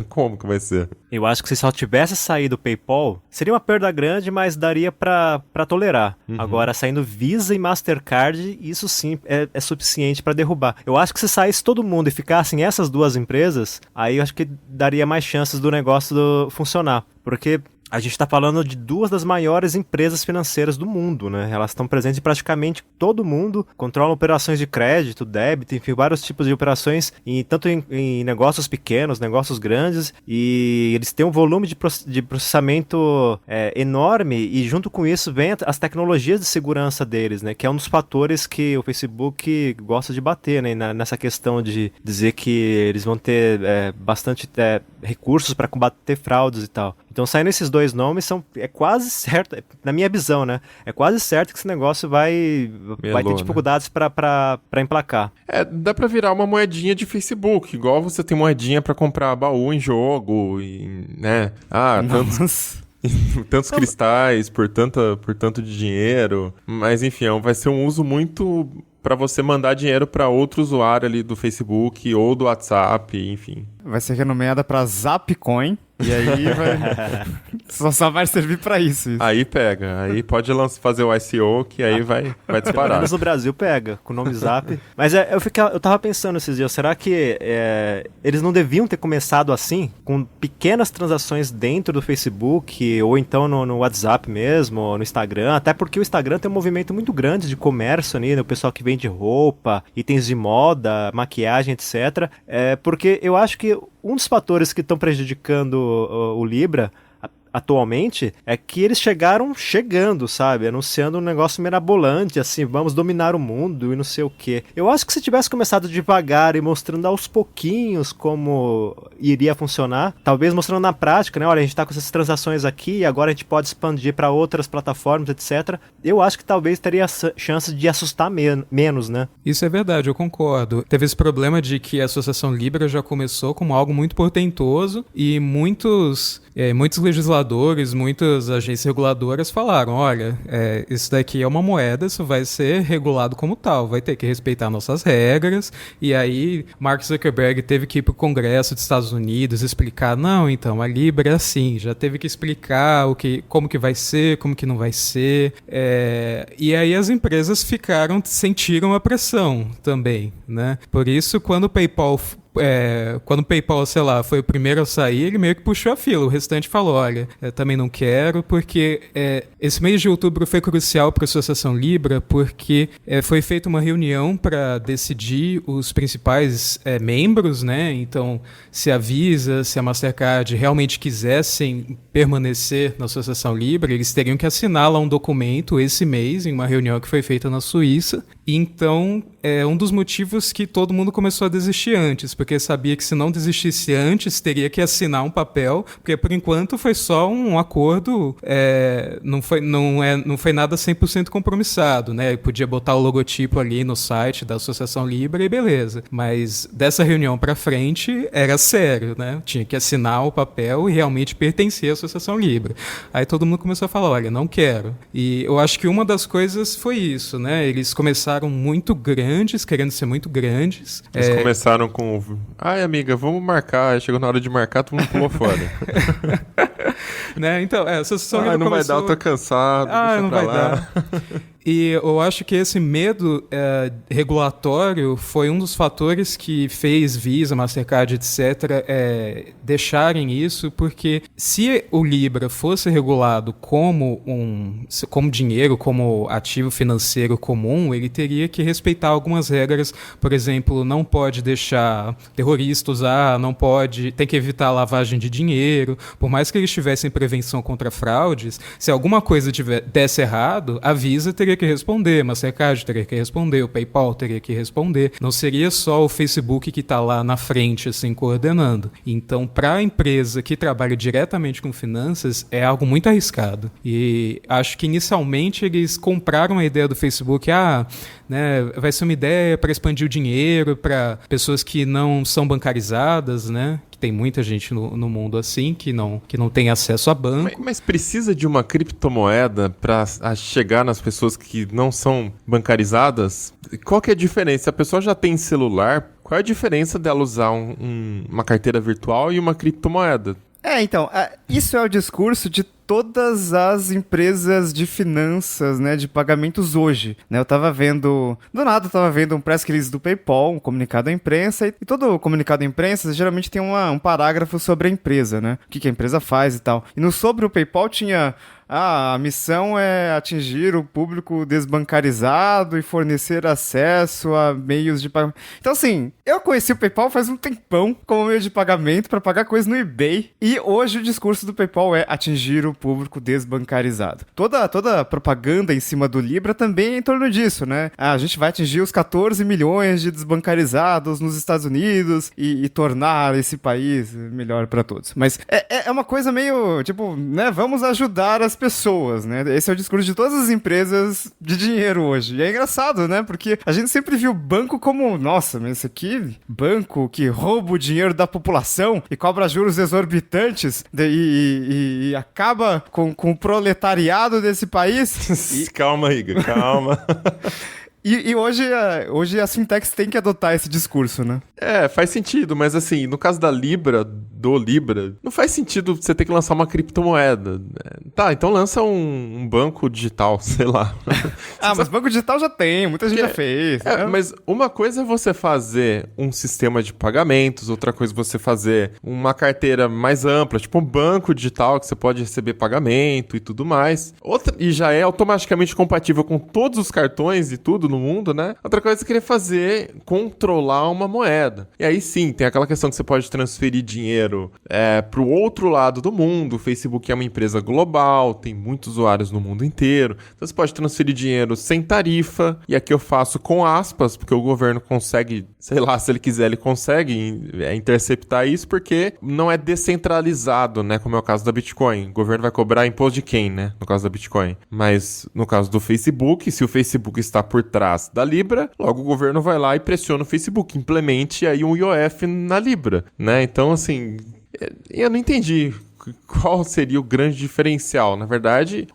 Como que vai ser? Eu acho que se só tivesse saído o PayPal, seria uma perda grande, mas daria pra tolerar. Agora, saindo Visa e Mastercard, isso sim é suficiente pra derrubar. Eu acho que se saísse todo mundo e ficassem essas duas empresas, aí eu acho que daria mais chances do negócio funcionar. Porque a gente está falando de duas das maiores empresas financeiras do mundo, né? Elas estão presentes em praticamente todo mundo, controlam operações de crédito, débito, enfim, vários tipos de operações, tanto em negócios pequenos, negócios grandes, e eles têm um volume de processamento enorme, e junto com isso vem as tecnologias de segurança deles, né? Que é um dos fatores que o Facebook gosta de bater, né? Nessa questão de dizer que eles vão ter bastante recursos para combater fraudes e tal. Então, saindo esses dois nomes, é quase certo, na minha visão, né? É quase certo que esse negócio vai ter dificuldades para emplacar. Dá pra virar uma moedinha de Facebook, igual você tem moedinha pra comprar baú em jogo, né? Tantos cristais por tanto de dinheiro. Mas, enfim, vai ser um uso muito para você mandar dinheiro para outro usuário ali do Facebook ou do WhatsApp, enfim. Vai ser renomeada para Zapcoin. E aí só vai servir pra isso. Aí pega, aí pode fazer o ICO que aí vai disparar. Menos no Brasil pega, com o nome Zap. Mas eu tava pensando esses dias, será que eles não deviam ter começado assim, com pequenas transações dentro do Facebook, ou então no WhatsApp mesmo, ou no Instagram, até porque o Instagram tem um movimento muito grande de comércio ali, né? O pessoal que vende roupa, itens de moda, maquiagem, etc. Porque eu acho que um dos fatores que estão prejudicando o Libra atualmente é que eles chegando, sabe? Anunciando um negócio mirabolante, assim, vamos dominar o mundo e não sei o quê. Eu acho que se tivesse começado devagar e mostrando aos pouquinhos como iria funcionar, talvez mostrando na prática, né? Olha, a gente tá com essas transações aqui e agora a gente pode expandir para outras plataformas, etc. Eu acho que talvez teria chance de assustar menos, né? Isso é verdade, eu concordo. Teve esse problema de que a Associação Libra já começou como algo muito portentoso e muitos legisladores, muitas agências reguladoras falaram, olha, isso daqui é uma moeda, isso vai ser regulado como tal, vai ter que respeitar nossas regras, e aí Mark Zuckerberg teve que ir para o Congresso dos Estados Unidos explicar, não, então, a Libra é assim, já teve que explicar como que vai ser, como que não vai ser, e aí as empresas sentiram a pressão também, né? Por isso, quando o PayPal, sei lá, foi o primeiro a sair, ele meio que puxou a fila. O restante falou, olha, eu também não quero, porque esse mês de outubro foi crucial para a Associação Libra, porque foi feita uma reunião para decidir os principais membros, né? Então, se a Visa, se a Mastercard realmente quisessem permanecer na Associação Libra, eles teriam que assinar lá um documento esse mês, em uma reunião que foi feita na Suíça. E então, um dos motivos que todo mundo começou a desistir antes, porque sabia que se não desistisse antes, teria que assinar um papel, porque por enquanto foi só um acordo, não foi nada 100% compromissado, né? Podia botar o logotipo ali no site da Associação Libra e beleza. Mas dessa reunião pra frente era sério, né? Tinha que assinar o papel e realmente pertencer à Associação Libra. Aí todo mundo começou a falar, olha, não quero. E eu acho que uma das coisas foi isso, né? Eles começaram começaram muito grandes, querendo ser muito grandes. Eles começaram com, ai amiga, vamos marcar, aí chegou na hora de marcar, todo mundo pulou fora. Né? Então, a Associação Libra não vai dar, eu tô cansado, deixa não pra vai lá. dar. E eu acho que esse medo regulatório foi um dos fatores que fez Visa, Mastercard, etc., deixarem isso, porque se o Libra fosse regulado como dinheiro, como ativo financeiro comum, ele teria que respeitar algumas regras. Por exemplo, não pode deixar terrorista usar, tem que evitar a lavagem de dinheiro. Por mais que eles tivessem prevenção contra fraudes, se alguma coisa desse errado, a Visa teria que responder, Mastercard teria que responder, o PayPal teria que responder. Não seria só o Facebook que está lá na frente, assim, coordenando. Então, para a empresa que trabalha diretamente com finanças, é algo muito arriscado. E acho que inicialmente eles compraram a ideia do Facebook, vai ser uma ideia para expandir o dinheiro para pessoas que não são bancarizadas, né? Tem muita gente no mundo assim que não tem acesso a banco. Mas precisa de uma criptomoeda para chegar nas pessoas que não são bancarizadas? Qual que é a diferença? A pessoa já tem celular, qual é a diferença dela usar uma carteira virtual e uma criptomoeda? Então, isso é o discurso de todas as empresas de finanças, né, de pagamentos hoje, né? Eu tava vendo um press release do PayPal, um comunicado à imprensa, e todo comunicado à imprensa geralmente tem um parágrafo sobre a empresa, né? O que a empresa faz e tal. E sobre o PayPal tinha... a missão é atingir o público desbancarizado e fornecer acesso a meios de pagamento. Então, assim, eu conheci o PayPal faz um tempão como meio de pagamento para pagar coisas no eBay. E hoje o discurso do PayPal é atingir o público desbancarizado. Toda a propaganda em cima do Libra também é em torno disso, né? A gente vai atingir os 14 milhões de desbancarizados nos Estados Unidos e tornar esse país melhor para todos. Mas é uma coisa meio, tipo, né? Vamos ajudar as pessoas, né? Esse é o discurso de todas as empresas de dinheiro hoje. E é engraçado, né? Porque a gente sempre viu banco como, nossa, mas esse aqui, banco que rouba o dinheiro da população e cobra juros exorbitantes e acaba com o proletariado desse país. Calma, Igor, calma. E hoje as fintechs têm que adotar esse discurso, né? Faz sentido, mas assim, no caso do Libra, não faz sentido você ter que lançar uma criptomoeda. Tá, então lança um banco digital, sei lá. Mas banco digital já tem, muita gente já fez. Mas uma coisa é você fazer um sistema de pagamentos, outra coisa é você fazer uma carteira mais ampla, tipo um banco digital que você pode receber pagamento e tudo mais. E já é automaticamente compatível com todos os cartões e tudo no mundo, né? Outra coisa é você querer controlar uma moeda. E aí sim, tem aquela questão que você pode transferir dinheiro pro outro lado do mundo. O Facebook é uma empresa global, tem muitos usuários no mundo inteiro. Então você pode transferir dinheiro sem tarifa. E aqui eu faço com aspas, porque o governo consegue, sei lá, se ele quiser, ele consegue interceptar isso, porque não é descentralizado, né? Como é o caso da Bitcoin. O governo vai cobrar imposto de quem, né? No caso da Bitcoin. Mas no caso do Facebook, se o Facebook está por trás da Libra, logo o governo vai lá e pressiona o Facebook, implemente aí um IOF na Libra, né? Então, assim, eu não entendi qual seria o grande diferencial. Na verdade,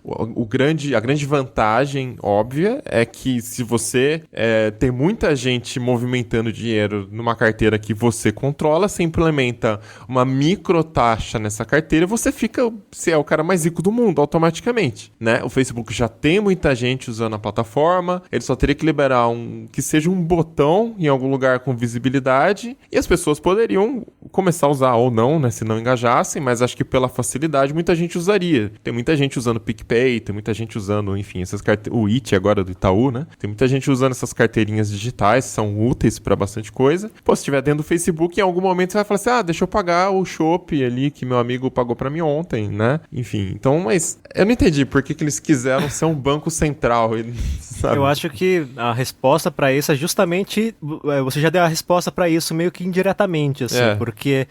a grande vantagem óbvia é que se você tem muita gente movimentando dinheiro numa carteira que você controla, você implementa uma microtaxa nessa carteira, você é o cara mais rico do mundo automaticamente, né? O Facebook já tem muita gente usando a plataforma, ele só teria que liberar que seja um botão em algum lugar com visibilidade e as pessoas poderiam começar a usar ou não, né? Se não engajassem, mas acho que pela facilidade, muita gente usaria. Tem muita gente usando o PicPay, tem muita gente usando, enfim, essas carteirinhas, o IT agora do Itaú, né? Tem muita gente usando essas carteirinhas digitais, são úteis para bastante coisa. Pô, se estiver dentro do Facebook, em algum momento você vai falar assim, deixa eu pagar o Chopp ali que meu amigo pagou para mim ontem, né? Enfim, então, mas eu não entendi por que eles quiseram ser um banco central, sabe? Eu acho que a resposta para isso é justamente, você já deu a resposta para isso meio que indiretamente, assim, porque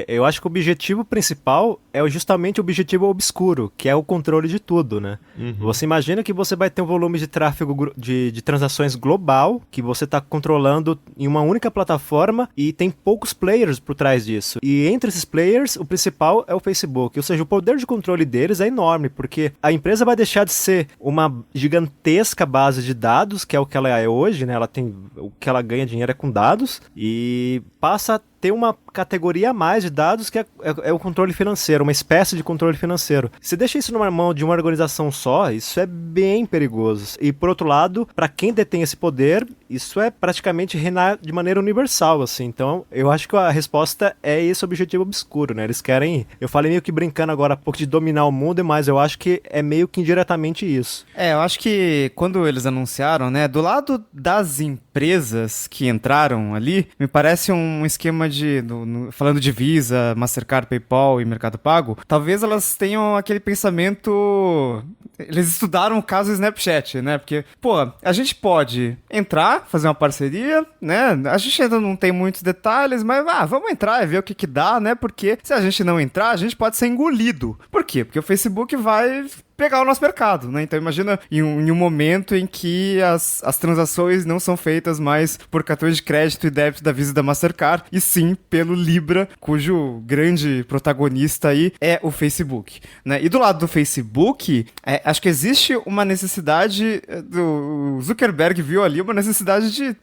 eu acho que o objetivo principal é justamente o objetivo obscuro, que é o controle de tudo, né? Você imagina que você vai ter um volume de tráfego de transações global, que você está controlando em uma única plataforma e tem poucos players por trás disso. E entre esses players, o principal é o Facebook. Ou seja, o poder de controle deles é enorme, porque a empresa vai deixar de ser uma gigantesca base de dados, que é o que ela é hoje, né? Ela tem, o que ela ganha dinheiro é com dados, e passa a ter uma categoria a mais de dados que é o controle financeiro, uma espécie de controle financeiro. Se deixa isso numa mão de uma organização só, isso é bem perigoso. E por outro lado, para quem detém esse poder, isso é praticamente reinar de maneira universal, assim. Então, eu acho que a resposta é esse objetivo obscuro, né? Eles querem, eu falei meio que brincando agora há pouco de dominar o mundo, mas eu acho que é meio que indiretamente isso. Eu acho que quando eles anunciaram, né, do lado das empresas que entraram ali, me parece um esquema falando de Visa, Mastercard, PayPal e Mercado Pago, talvez elas tenham aquele pensamento... Eles estudaram o caso Snapchat, né? Porque, a gente pode entrar, fazer uma parceria, né? A gente ainda não tem muitos detalhes, mas vamos entrar e ver o que dá, né? Porque se a gente não entrar, a gente pode ser engolido. Por quê? Porque o Facebook vai pegar o nosso mercado, né? Então imagina em um momento em que as transações não são feitas mais por cartões de crédito e débito da Visa e da Mastercard, e sim pelo Libra, cujo grande protagonista aí é o Facebook, né? E do lado do Facebook, acho que existe uma necessidade, o Zuckerberg viu ali uma necessidade de,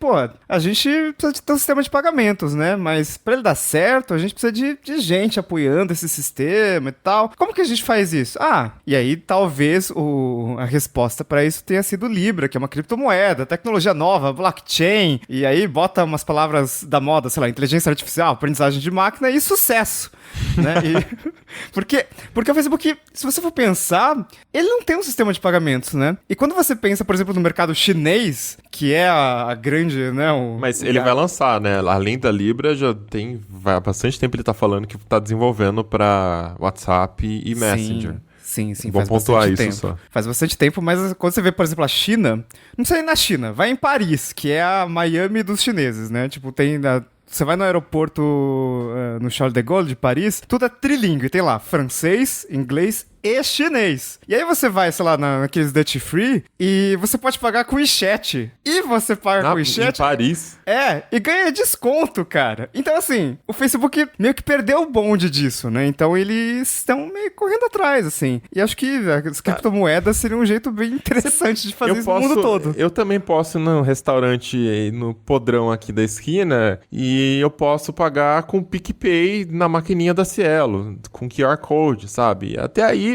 a gente precisa de ter um sistema de pagamentos, né? Mas para ele dar certo, a gente precisa de gente apoiando esse sistema e tal. Como que a gente faz isso? E aí talvez a resposta para isso tenha sido Libra, que é uma criptomoeda, tecnologia nova, blockchain, e aí bota umas palavras da moda, sei lá, inteligência artificial, aprendizagem de máquina e sucesso, né? Porque o Facebook, se você for pensar, ele não tem um sistema de pagamentos, né? E quando você pensa, por exemplo, no mercado chinês, que é a grande, né? Mas ele vai lançar, né? Além da Libra, há bastante tempo ele tá falando que tá desenvolvendo para WhatsApp e Messenger. Sim, vou pontuar isso tempo. Só. Faz bastante tempo, mas quando você vê, por exemplo, a China, não sei na China, vai em Paris, que é a Miami dos chineses, né? Tipo, você vai no aeroporto, no Charles de Gaulle de Paris, tudo é trilingue, tem lá francês, inglês e chinês. E aí você vai, sei lá, naqueles duty free e você pode pagar com WeChat. E você paga com WeChat... Em Paris? E ganha desconto, cara. Então, assim, o Facebook meio que perdeu o bonde disso, né? Então, eles estão meio correndo atrás, assim. E acho que as criptomoedas seriam um jeito bem interessante de fazer isso no mundo todo. Eu também posso ir no restaurante, no podrão aqui da esquina, e eu posso pagar com PicPay na maquininha da Cielo, com QR Code, sabe? Até aí,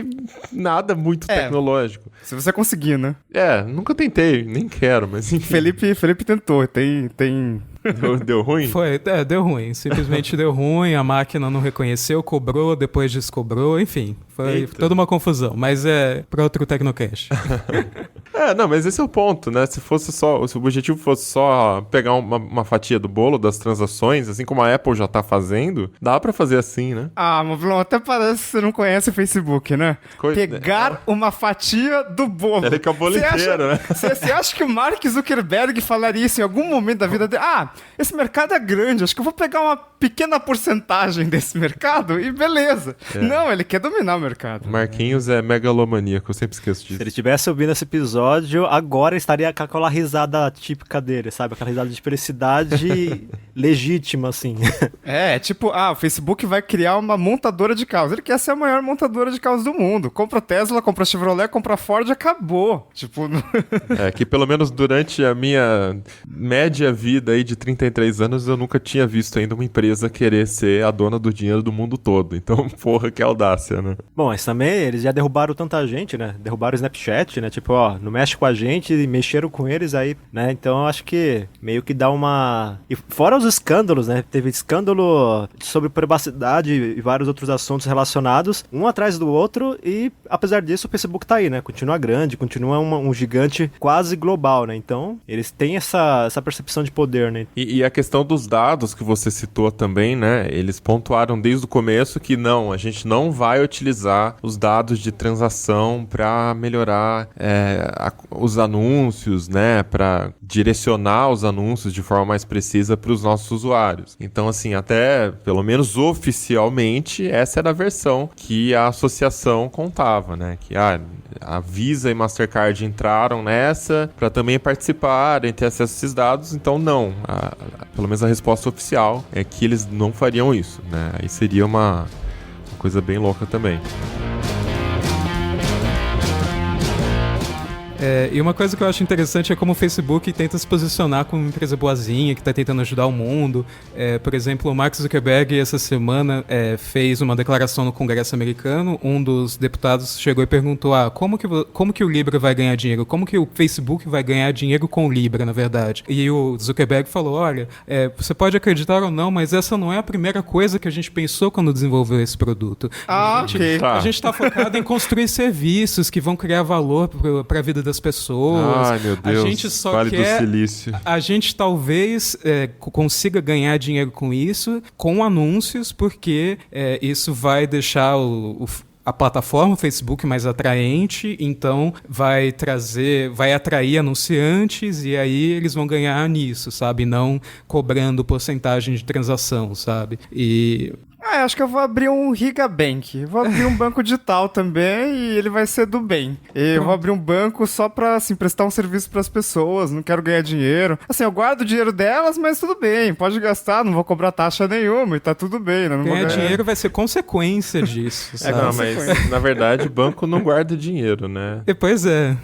nada muito tecnológico. Se você conseguir, né? Nunca tentei, nem quero, mas enfim. Felipe tentou, tem... Deu ruim? Deu ruim. Simplesmente deu ruim, a máquina não reconheceu, cobrou, depois descobrou, enfim. Foi toda uma confusão, mas é para outro Tecnocast. Não, mas esse é o ponto, né? Se o objetivo fosse só pegar uma fatia do bolo das transações, assim como a Apple já tá fazendo, dá pra fazer assim, né? Movilão, até parece que você não conhece o Facebook, né? Pegar uma fatia do bolo. Ele acabou inteiro, né? Você acha que o Mark Zuckerberg falaria isso em algum momento da vida dele? Esse mercado é grande, acho que eu vou pegar uma pequena porcentagem desse mercado e beleza. Não, ele quer dominar o mercado. Marquinhos é megalomaníaco, eu sempre esqueço disso. Se ele tivesse ouvindo esse episódio, agora estaria com aquela risada típica dele, sabe? Aquela risada de felicidade legítima, assim. Tipo, o Facebook vai criar uma montadora de carros. Ele quer ser a maior montadora de carros do mundo. Compra Tesla, compra Chevrolet, compra Ford, acabou. Tipo... que pelo menos durante a minha média vida aí de 33 anos, eu nunca tinha visto ainda uma empresa querer ser a dona do dinheiro do mundo todo. Então, porra, que audácia, né? Bom, mas também eles já derrubaram tanta gente, né? Derrubaram o Snapchat, né? Tipo, não mexe com a gente, mexeram com eles aí, né? Então, eu acho que meio que dá uma... E fora os escândalos, né? Teve escândalo sobre privacidade e vários outros assuntos relacionados, um atrás do outro, e apesar disso, o Facebook tá aí, né? Continua grande, continua um gigante quase global, né? Então, eles têm essa percepção de poder, né? E a questão dos dados que você citou também, né? Eles pontuaram desde o começo que não, a gente não vai utilizar os dados de transação para melhorar os anúncios, né, para direcionar os anúncios de forma mais precisa para os nossos usuários. Então, assim, até pelo menos oficialmente, essa era a versão que a associação contava, né, que a Visa e Mastercard entraram nessa para também participarem, ter acesso a esses dados. Então, não, pelo menos a resposta oficial é que eles não fariam isso, né? Aí seria uma coisa bem louca também. E uma coisa que eu acho interessante é como o Facebook tenta se posicionar como uma empresa boazinha, que está tentando ajudar o mundo. Por exemplo, o Mark Zuckerberg, essa semana, fez uma declaração no Congresso americano. Um dos deputados chegou e perguntou, como que o Libra vai ganhar dinheiro? Como que o Facebook vai ganhar dinheiro com o Libra, na verdade? E o Zuckerberg falou, olha, você pode acreditar ou não, mas essa não é a primeira coisa que a gente pensou quando desenvolveu esse produto. A gente está focado em construir serviços que vão criar valor para a vida das pessoas. Ai, meu Deus. A gente só Vale quer... do Silício. A gente talvez consiga ganhar dinheiro com isso, com anúncios, porque isso vai deixar a plataforma o Facebook mais atraente, então vai atrair anunciantes e aí eles vão ganhar nisso, sabe? Não cobrando porcentagem de transação, sabe? Acho que eu vou abrir um Riga Bank. Vou abrir um banco digital também e ele vai ser do bem. Eu vou abrir um banco só pra, assim, prestar um serviço pras pessoas. Não quero ganhar dinheiro. Assim, eu guardo o dinheiro delas, mas tudo bem. Pode gastar, não vou cobrar taxa nenhuma e tá tudo bem. Né? Não ganhar dinheiro vai ser consequência disso, sabe? Não, mas na verdade banco não guarda dinheiro, né? Pois é.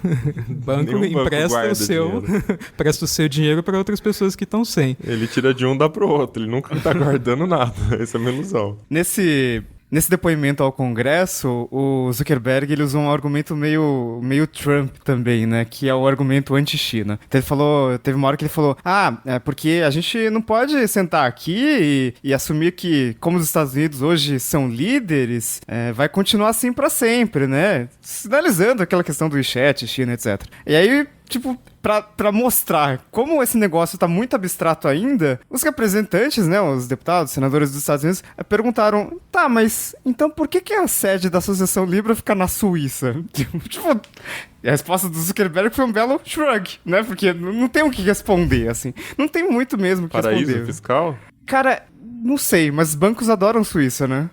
Banco empresta o seu dinheiro pra outras pessoas que estão sem. Ele tira de um e dá pro outro. Ele nunca tá guardando nada. Essa é uma ilusão. Nesse depoimento ao Congresso, o Zuckerberg ele usou um argumento meio Trump também, né? Que é o argumento anti-China. Então teve uma hora que ele falou, porque a gente não pode sentar aqui e assumir que, como os Estados Unidos hoje são líderes, vai continuar assim pra sempre, né? Sinalizando aquela questão do WeChat, China, etc. E aí, tipo, pra mostrar como esse negócio tá muito abstrato ainda, os representantes, né, os deputados, senadores dos Estados Unidos, perguntaram, mas então por que a sede da Associação Libra fica na Suíça? Tipo, e a resposta do Zuckerberg foi um belo shrug, né, porque não tem o que responder, assim. Não tem muito mesmo o que responder. Paraíso fiscal? Cara, não sei, mas bancos adoram Suíça, né?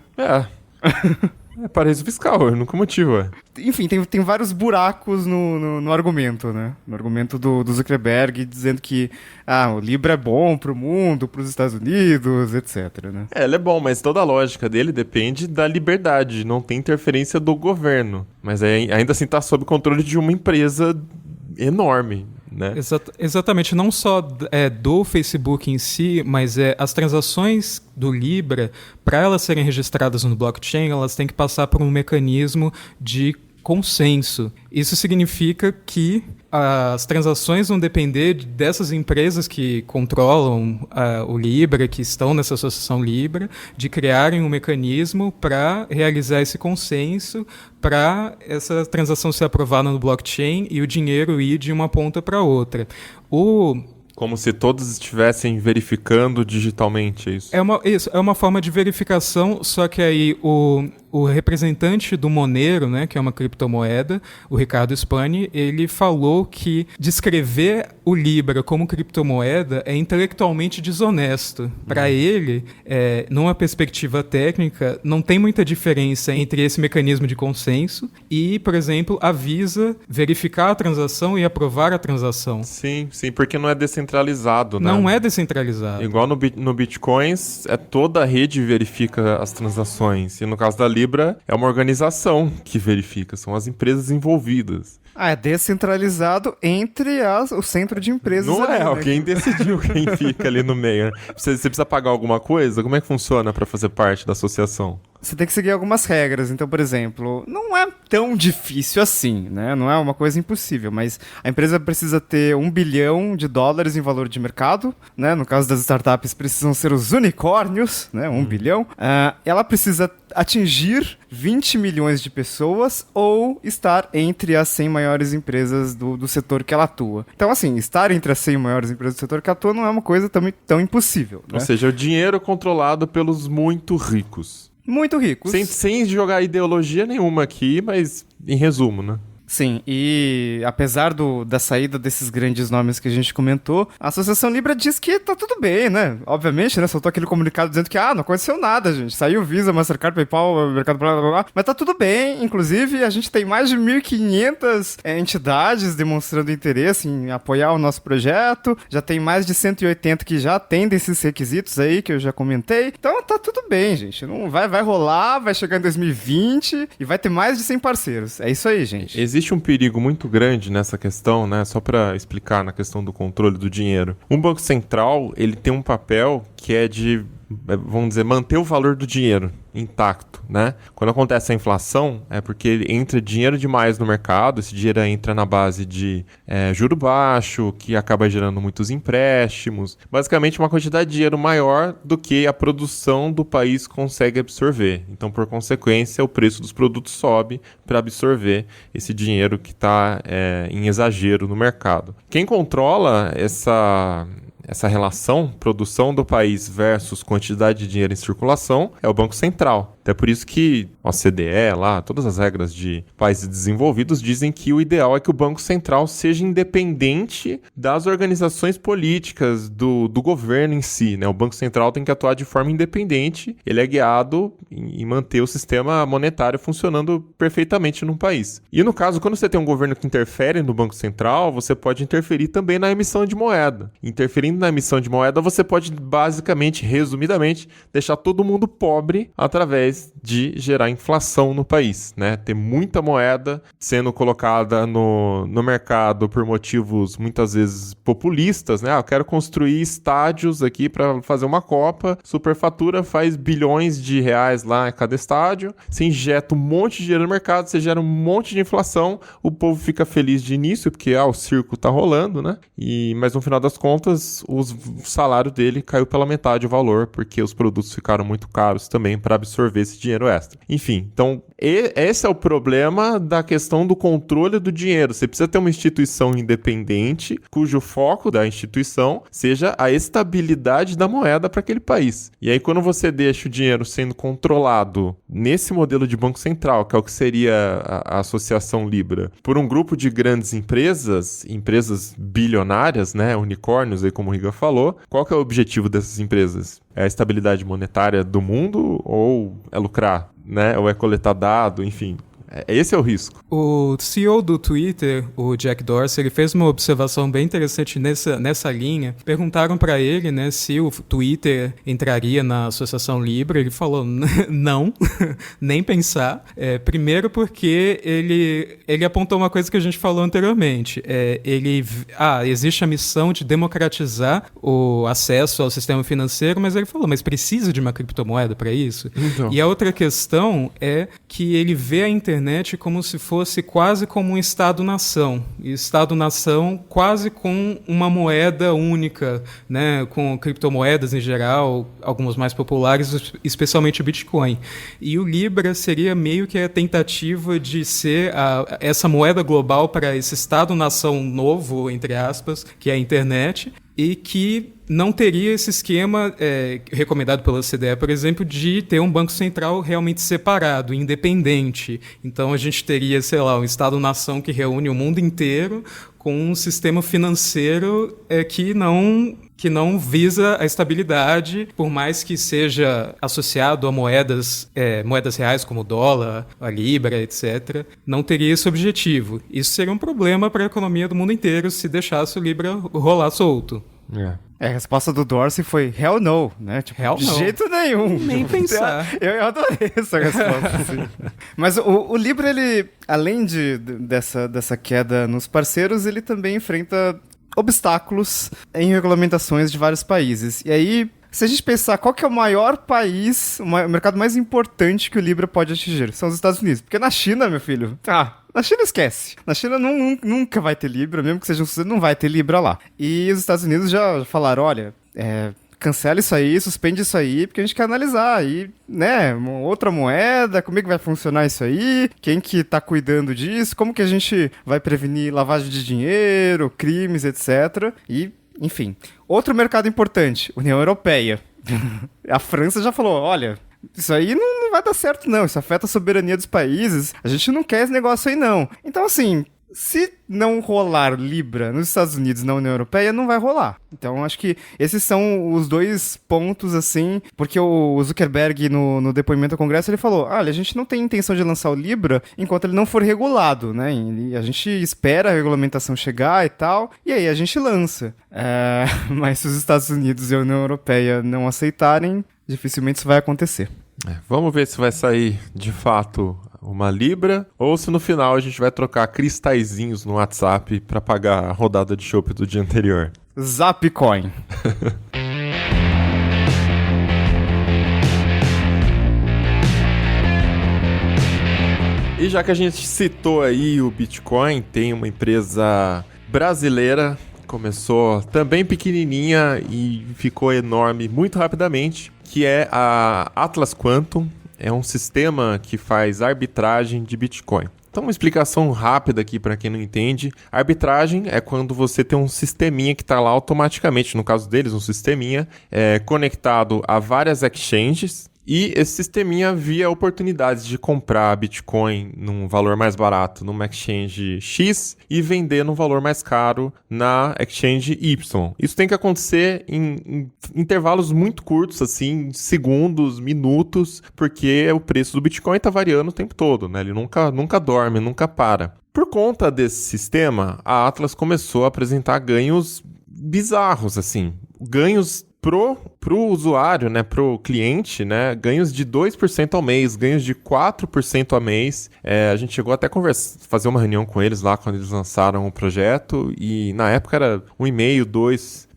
É paraíso fiscal, é o único motivo, Enfim, tem vários buracos no argumento, né? No argumento do Zuckerberg, dizendo que o Libra é bom pro mundo, pros Estados Unidos, etc, né? Ele é bom, mas toda a lógica dele depende da liberdade, não tem interferência do governo. Mas ainda assim tá sob controle de uma empresa enorme. Né? Exatamente, não só do Facebook em si, mas as transações do Libra, para elas serem registradas no blockchain, elas têm que passar por um mecanismo de consenso. Isso significa que as transações vão depender dessas empresas que controlam o Libra, que estão nessa associação Libra, de criarem um mecanismo para realizar esse consenso, para essa transação ser aprovada no blockchain e o dinheiro ir de uma ponta para outra. Como se todos estivessem verificando digitalmente, é isso? Isso é uma forma de verificação, só que aí o representante do Monero, né, que é uma criptomoeda, o Ricardo Spani, ele falou que descrever o Libra como criptomoeda é intelectualmente desonesto. Para ele, numa perspectiva técnica, não tem muita diferença entre esse mecanismo de consenso e, por exemplo, a Visa verificar a transação e aprovar a transação. Sim, porque não é descentralizado, né? Não é descentralizado. Igual no Bitcoins, toda a rede verifica as transações. E no caso da Libra, é uma organização que verifica, são as empresas envolvidas. É descentralizado entre o centro de empresas. Não ali, é, né? alguém decidiu quem fica ali no meio. Né? Você precisa pagar alguma coisa? Como é que funciona para fazer parte da associação? Você tem que seguir algumas regras. Então, por exemplo, não é tão difícil assim, né? Não é uma coisa impossível, mas a empresa precisa ter $1 bilhão em valor de mercado, né? No caso das startups, precisam ser os unicórnios, né? 1 bilhão. Ela precisa atingir 20 milhões de pessoas ou estar entre as 100 maiores empresas do setor que ela atua. Então, assim, estar entre as 100 maiores empresas do setor que atua não é uma coisa tão impossível, né? Ou seja, o dinheiro controlado pelos muito ricos. Muito ricos. Sem jogar ideologia nenhuma aqui, mas em resumo, né? Sim, e apesar da saída desses grandes nomes que a gente comentou, a Associação Libra diz que tá tudo bem, né? Obviamente, né? Soltou aquele comunicado dizendo que, não aconteceu nada, gente. Saiu Visa, Mastercard, PayPal, Mercado blá, blá, blá. Mas tá tudo bem. Inclusive, a gente tem mais de 1.500 entidades demonstrando interesse em apoiar o nosso projeto. Já tem mais de 180 que já atendem esses requisitos aí que eu já comentei. Então tá tudo bem, gente. Não vai rolar, vai chegar em 2020 e vai ter mais de 100 parceiros. É isso aí, gente. Existe um perigo muito grande nessa questão, né? Só para explicar na questão do controle do dinheiro. Um banco central, ele tem um papel que é de, vamos dizer, manter o valor do dinheiro intacto, né? Quando acontece a inflação, é porque entra dinheiro demais no mercado, esse dinheiro entra na base de juro baixo, que acaba gerando muitos empréstimos, basicamente uma quantidade de dinheiro maior do que a produção do país consegue absorver. Então, por consequência, o preço dos produtos sobe para absorver esse dinheiro que está em exagero no mercado. Quem controla essa relação, produção do país versus quantidade de dinheiro em circulação, é o Banco Central. Até por isso que a OCDE, lá, todas as regras de países desenvolvidos dizem que o ideal é que o Banco Central seja independente das organizações políticas, do governo em si, né? O Banco Central tem que atuar de forma independente, ele é guiado em manter o sistema monetário funcionando perfeitamente num país. E no caso, quando você tem um governo que interfere no Banco Central, você pode interferir também na emissão de moeda. Interferindo na emissão de moeda, você pode basicamente, resumidamente, deixar todo mundo pobre através de gerar inflação no país, né? Ter muita moeda sendo colocada no mercado por motivos muitas vezes populistas, né? Eu quero construir estádios aqui para fazer uma Copa, superfatura faz bilhões de reais lá em cada estádio, você injeta um monte de dinheiro no mercado, você gera um monte de inflação, o povo fica feliz de início porque o circo tá rolando, né? Mas no final das contas, o salário dele caiu pela metade o valor, porque os produtos ficaram muito caros também para absorver esse dinheiro extra. Enfim, então esse é o problema da questão do controle do dinheiro. Você precisa ter uma instituição independente, cujo foco da instituição seja a estabilidade da moeda para aquele país. E aí, quando você deixa o dinheiro sendo controlado nesse modelo de banco central, que é o que seria a Associação Libra, por um grupo de grandes empresas bilionárias, né, unicórnios, aí como o Riga falou, qual que é o objetivo dessas empresas? É a estabilidade monetária do mundo ou é lucrar, né? Ou é coletar dado, enfim. Esse é o risco. O CEO do Twitter, o Jack Dorsey, ele fez uma observação bem interessante nessa linha. Perguntaram para ele, né, se o Twitter entraria na Associação Libra. Ele falou, não, nem pensar. Primeiro porque ele apontou uma coisa que a gente falou anteriormente. Existe a missão de democratizar o acesso ao sistema financeiro, mas ele falou, mas precisa de uma criptomoeda para isso? Então. E a outra questão é que ele vê a internet como se fosse quase como um Estado-nação. E Estado-nação quase com uma moeda única, né? Com criptomoedas em geral, algumas mais populares, especialmente o Bitcoin. E o Libra seria meio que a tentativa de ser essa moeda global para esse Estado-nação novo, entre aspas, que é a internet, e que não teria esse esquema recomendado pela OCDE, por exemplo, de ter um banco central realmente separado, independente. Então a gente teria, sei lá, um Estado-nação que reúne o mundo inteiro com um sistema financeiro que não visa a estabilidade, por mais que seja associado a moedas reais como o dólar, a libra, etc., não teria esse objetivo. Isso seria um problema para a economia do mundo inteiro se deixasse o Libra rolar solto. A resposta do Dorsey foi hell no, né? Tipo, hell de no. jeito nenhum. Nem pensar. Eu adorei essa resposta. Assim. Mas o Libra, ele, além dessa queda nos parceiros, ele também enfrenta obstáculos em regulamentações de vários países. E aí, se a gente pensar qual que é o maior país, o mercado mais importante que o Libra pode atingir, são os Estados Unidos. Porque na China, meu filho, na China esquece. Na China nunca vai ter Libra, mesmo que seja um sucesso, não vai ter Libra lá. E os Estados Unidos já falaram, olha, cancela isso aí, suspende isso aí, porque a gente quer analisar aí, né, outra moeda, como é que vai funcionar isso aí, quem que tá cuidando disso, como que a gente vai prevenir lavagem de dinheiro, crimes, etc. E, enfim. Outro mercado importante, União Europeia. A França já falou, olha, isso aí não vai dar certo não, isso afeta a soberania dos países, a gente não quer esse negócio aí não. Então assim, se não rolar Libra nos Estados Unidos e na União Europeia, não vai rolar. Então, acho que esses são os dois pontos, assim, porque o Zuckerberg, no depoimento ao Congresso, ele falou, olha, a gente não tem intenção de lançar o Libra enquanto ele não for regulado, né? E a gente espera a regulamentação chegar e tal, e aí a gente lança. Mas se os Estados Unidos e a União Europeia não aceitarem, dificilmente isso vai acontecer. Vamos ver se vai sair, de fato, uma Libra, ou se no final a gente vai trocar cristalzinhos no WhatsApp para pagar a rodada de chopp do dia anterior. Zapcoin. E já que a gente citou aí o Bitcoin, tem uma empresa brasileira, começou também pequenininha e ficou enorme muito rapidamente, que é a Atlas Quantum. É um sistema que faz arbitragem de Bitcoin. Então, uma explicação rápida aqui para quem não entende. Arbitragem é quando você tem um sisteminha que está lá automaticamente, no caso deles, um sisteminha conectado a várias exchanges. E esse sisteminha via oportunidades de comprar Bitcoin num valor mais barato numa exchange X e vender num valor mais caro na exchange Y. Isso tem que acontecer em intervalos muito curtos, assim, segundos, minutos, porque o preço do Bitcoin está variando o tempo todo, né? Ele nunca dorme, nunca para. Por conta desse sistema, a Atlas começou a apresentar ganhos bizarros, assim. Ganhos pro usuário, né, pro cliente, né, ganhos de 2% ao mês, ganhos de 4% ao mês. A gente chegou até a fazer uma reunião com eles lá quando eles lançaram o projeto e na época era 1,5%,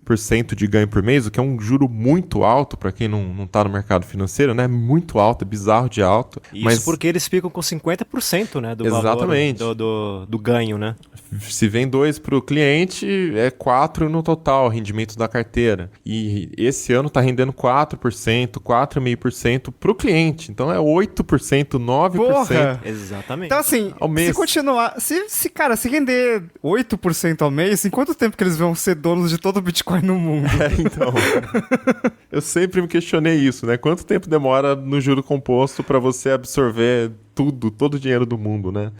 2% de ganho por mês, o que é um juro muito alto para quem não tá no mercado financeiro, né? Muito alto, é bizarro de alto. Isso porque eles ficam com 50%, né, do exatamente. valor do ganho, né? Se vem 2 para o cliente, é 4 no total, rendimento da carteira. E esse ano está rendendo 4%, 4,5% para o cliente. Então é 8%, 9%. Porra! Exatamente. Então assim, ao mês. Se continuar... Se render 8% ao mês, em quanto tempo que eles vão ser donos de todo o Bitcoin no mundo? Então... eu sempre me questionei isso, né? Quanto tempo demora no juro composto para você absorver todo o dinheiro do mundo, né?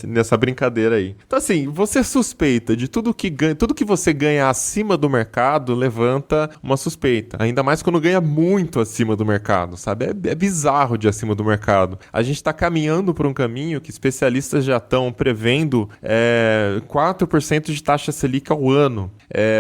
Nessa brincadeira aí. Então, assim, você suspeita de tudo que você ganha acima do mercado, levanta uma suspeita. Ainda mais quando ganha muito acima do mercado, sabe? É bizarro de acima do mercado. A gente tá caminhando por um caminho que especialistas já estão prevendo 4% de taxa Selic ao ano.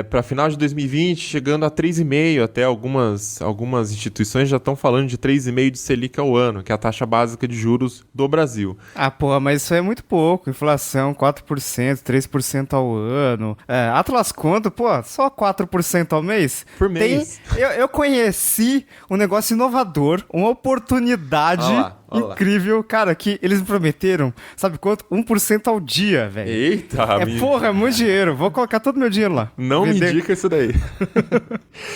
Para final de 2020, chegando a 3,5%, até algumas instituições já estão falando de 3,5% de Selic ao ano, que é a taxa básica de juros do Brasil. Ah, porra, mas isso é muito pouco. Inflação, 4%, 3% ao ano. Atlas Quantum, pô, só 4% ao mês? Por mês. Eu conheci um negócio inovador, uma oportunidade incrível, cara, que eles me prometeram, sabe quanto? 1% ao dia, velho. Eita, porra, é muito dinheiro. Vou colocar todo meu dinheiro lá. Não me indica isso daí.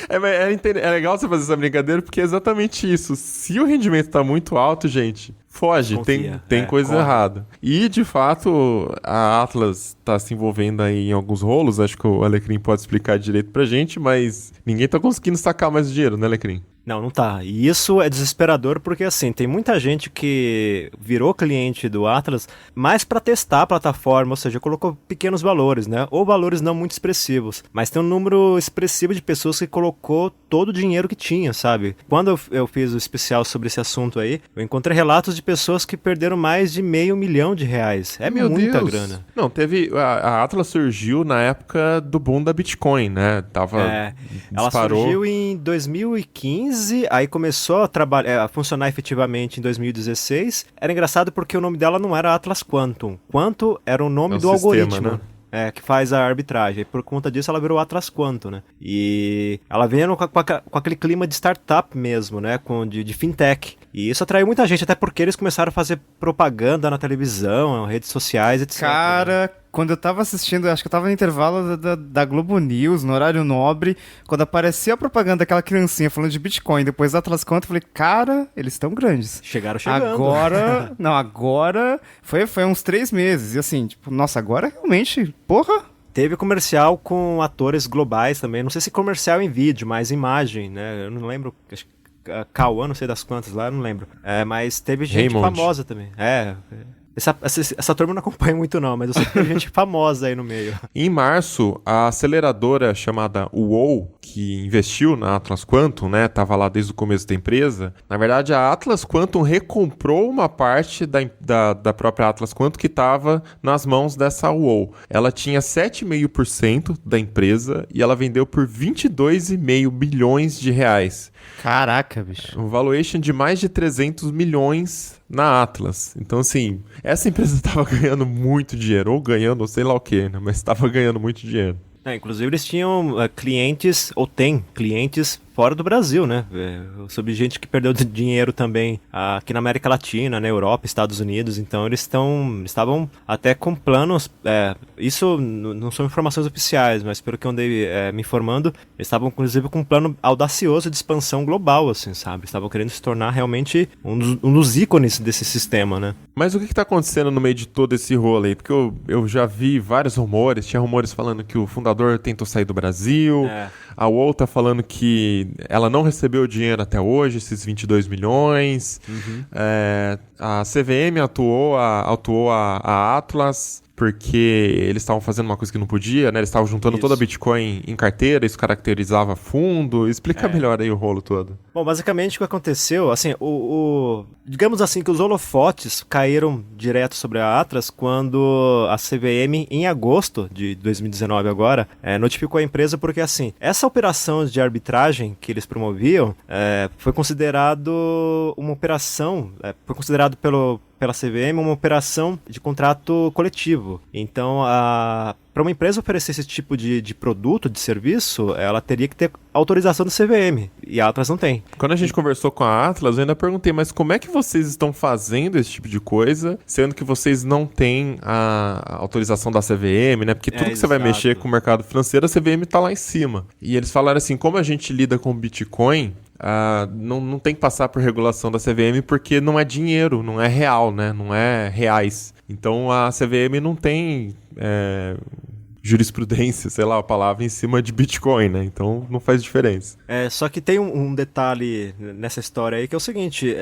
É legal você fazer essa brincadeira porque é exatamente isso. Se o rendimento tá muito alto, gente, foge, tem coisa errada. E, de fato, a Atlas tá se envolvendo aí em alguns rolos, acho que o Alecrim pode explicar direito pra gente, mas ninguém tá conseguindo sacar mais dinheiro, né, Alecrim? Não tá. E isso é desesperador porque, assim, tem muita gente que virou cliente do Atlas mais para testar a plataforma, ou seja, colocou pequenos valores, né? Ou valores não muito expressivos. Mas tem um número expressivo de pessoas que colocou todo o dinheiro que tinha, sabe? Quando eu fiz o especial sobre esse assunto aí, eu encontrei relatos de pessoas que perderam mais de R$500 milhão. É muita grana. Não, teve... A Atlas surgiu na época do boom da Bitcoin, né? Ela surgiu em 2015, aí começou a funcionar efetivamente em 2016. Era engraçado porque o nome dela não era Atlas Quantum. Quantum era o nome do sistema, algoritmo, né? Que faz a arbitragem. Por conta disso ela virou Atlas Quantum, né? E ela veio com aquele clima de startup mesmo, né? De fintech. E isso atraiu muita gente, até porque eles começaram a fazer propaganda na televisão, redes sociais, etc. Cara, quando eu tava assistindo, acho que eu tava no intervalo da Globo News, no horário nobre, quando aparecia a propaganda daquela criancinha falando de Bitcoin, depois da Atlas Quantum, eu falei, cara, eles estão grandes. Chegaram chegando. Agora foi uns 3 meses, e assim, tipo, nossa, agora realmente, porra... Teve comercial com atores globais também, não sei se comercial em vídeo, mas imagem, né? Eu não lembro, acho que Cauã, não sei das quantas lá, não lembro. Mas teve gente Raymond. famosa também. Essa turma eu não acompanha muito não, mas eu sei que tem gente famosa aí no meio. Em março, a aceleradora chamada UOL, que investiu na Atlas Quantum, né, tava lá desde o começo da empresa. Na verdade, a Atlas Quantum recomprou uma parte da própria Atlas Quantum que estava nas mãos dessa UOL. Ela tinha 7,5% da empresa e ela vendeu por 22,5 bilhões de reais. Caraca, bicho. Um valuation de mais de 300 milhões na Atlas. Então, assim, essa empresa estava ganhando muito dinheiro, ou ganhando, ou sei lá o que, né? Mas estava ganhando muito dinheiro. Inclusive eles tinham clientes, ou tem clientes fora do Brasil, né? Sobre gente que perdeu dinheiro também aqui na América Latina, na Europa, Estados Unidos. Então eles estavam até com planos, isso não são informações oficiais, mas pelo que eu andei me informando, eles estavam inclusive com um plano audacioso de expansão global, assim, sabe? Estavam querendo se tornar realmente um dos ícones desse sistema, né? Mas o que está acontecendo no meio de todo esse rolo aí? Porque eu já vi vários rumores, tinha rumores falando que o fundador tentou sair do Brasil, a UOL tá falando que ela não recebeu dinheiro até hoje, esses 22 milhões, a CVM atuou a Atlas, porque eles estavam fazendo uma coisa que não podia, né? Eles estavam juntando toda a Bitcoin em carteira, isso caracterizava fundo. Explica melhor aí o rolo todo. Bom, basicamente o que aconteceu, assim, digamos assim que os holofotes caíram direto sobre a Atlas quando a CVM, em agosto de 2019 agora, notificou a empresa porque, assim, essa operação de arbitragem que eles promoviam foi considerado uma operação, foi considerado pela CVM uma operação de contrato coletivo. Então, para uma empresa oferecer esse tipo de produto, de serviço, ela teria que ter autorização do CVM, e a Atlas não tem. Quando a gente conversou com a Atlas, eu ainda perguntei, mas como é que vocês estão fazendo esse tipo de coisa, sendo que vocês não têm a autorização da CVM, né? Porque tudo que você vai mexer com o mercado financeiro, a CVM tá lá em cima. E eles falaram assim, como a gente lida com Bitcoin, não tem que passar por regulação da CVM porque não é dinheiro, não é real, né? Não é reais. Então a CVM não tem jurisprudência, sei lá a palavra, em cima de Bitcoin, né? Então não faz diferença. Só que tem um detalhe nessa história aí que é o seguinte,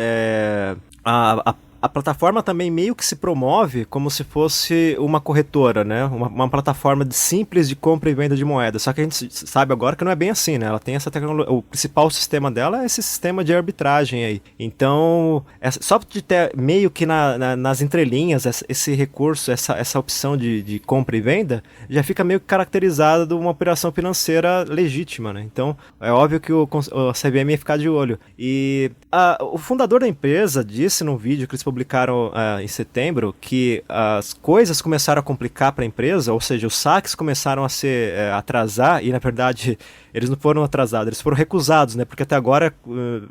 a plataforma também meio que se promove como se fosse uma corretora, né? Uma plataforma simples de compra e venda de moedas. Só que a gente sabe agora que não é bem assim, né? Ela tem essa tecnologia. O principal sistema dela é esse sistema de arbitragem aí. Então, só de ter meio que nas entrelinhas esse recurso, essa opção de compra e venda, já fica meio que caracterizada de uma operação financeira legítima, né? Então, é óbvio que o CVM ia ficar de olho. E o fundador da empresa disse num vídeo que eles publicaram em setembro que as coisas começaram a complicar para a empresa, ou seja, os saques começaram a se atrasar e, na verdade, eles não foram atrasados, eles foram recusados, né? Porque até agora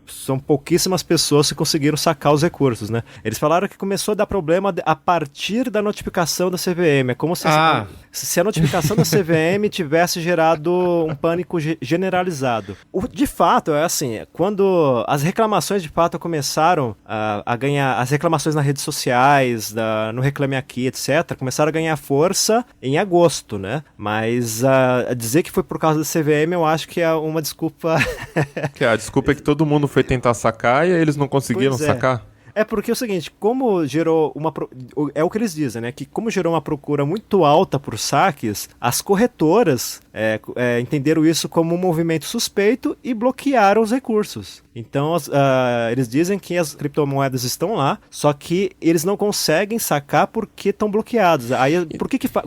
são pouquíssimas pessoas que conseguiram sacar os recursos, né? Eles falaram que começou a dar problema a partir da notificação da CVM. É como se a notificação da CVM tivesse gerado um pânico generalizado. De fato, é assim, quando as reclamações de fato começaram a ganhar, as reclamações nas redes sociais, no Reclame Aqui, etc., começaram a ganhar força em agosto, né? Mas dizer que foi por causa da CVM, eu acho que é uma desculpa. A desculpa é que todo mundo foi tentar sacar e aí eles não conseguiram sacar. É porque é o seguinte, como gerou é o que eles dizem, né? Que como gerou uma procura muito alta por saques, as corretoras entenderam isso como um movimento suspeito e bloquearam os recursos. Então, eles dizem que as criptomoedas estão lá, só que eles não conseguem sacar porque estão bloqueados. Aí, o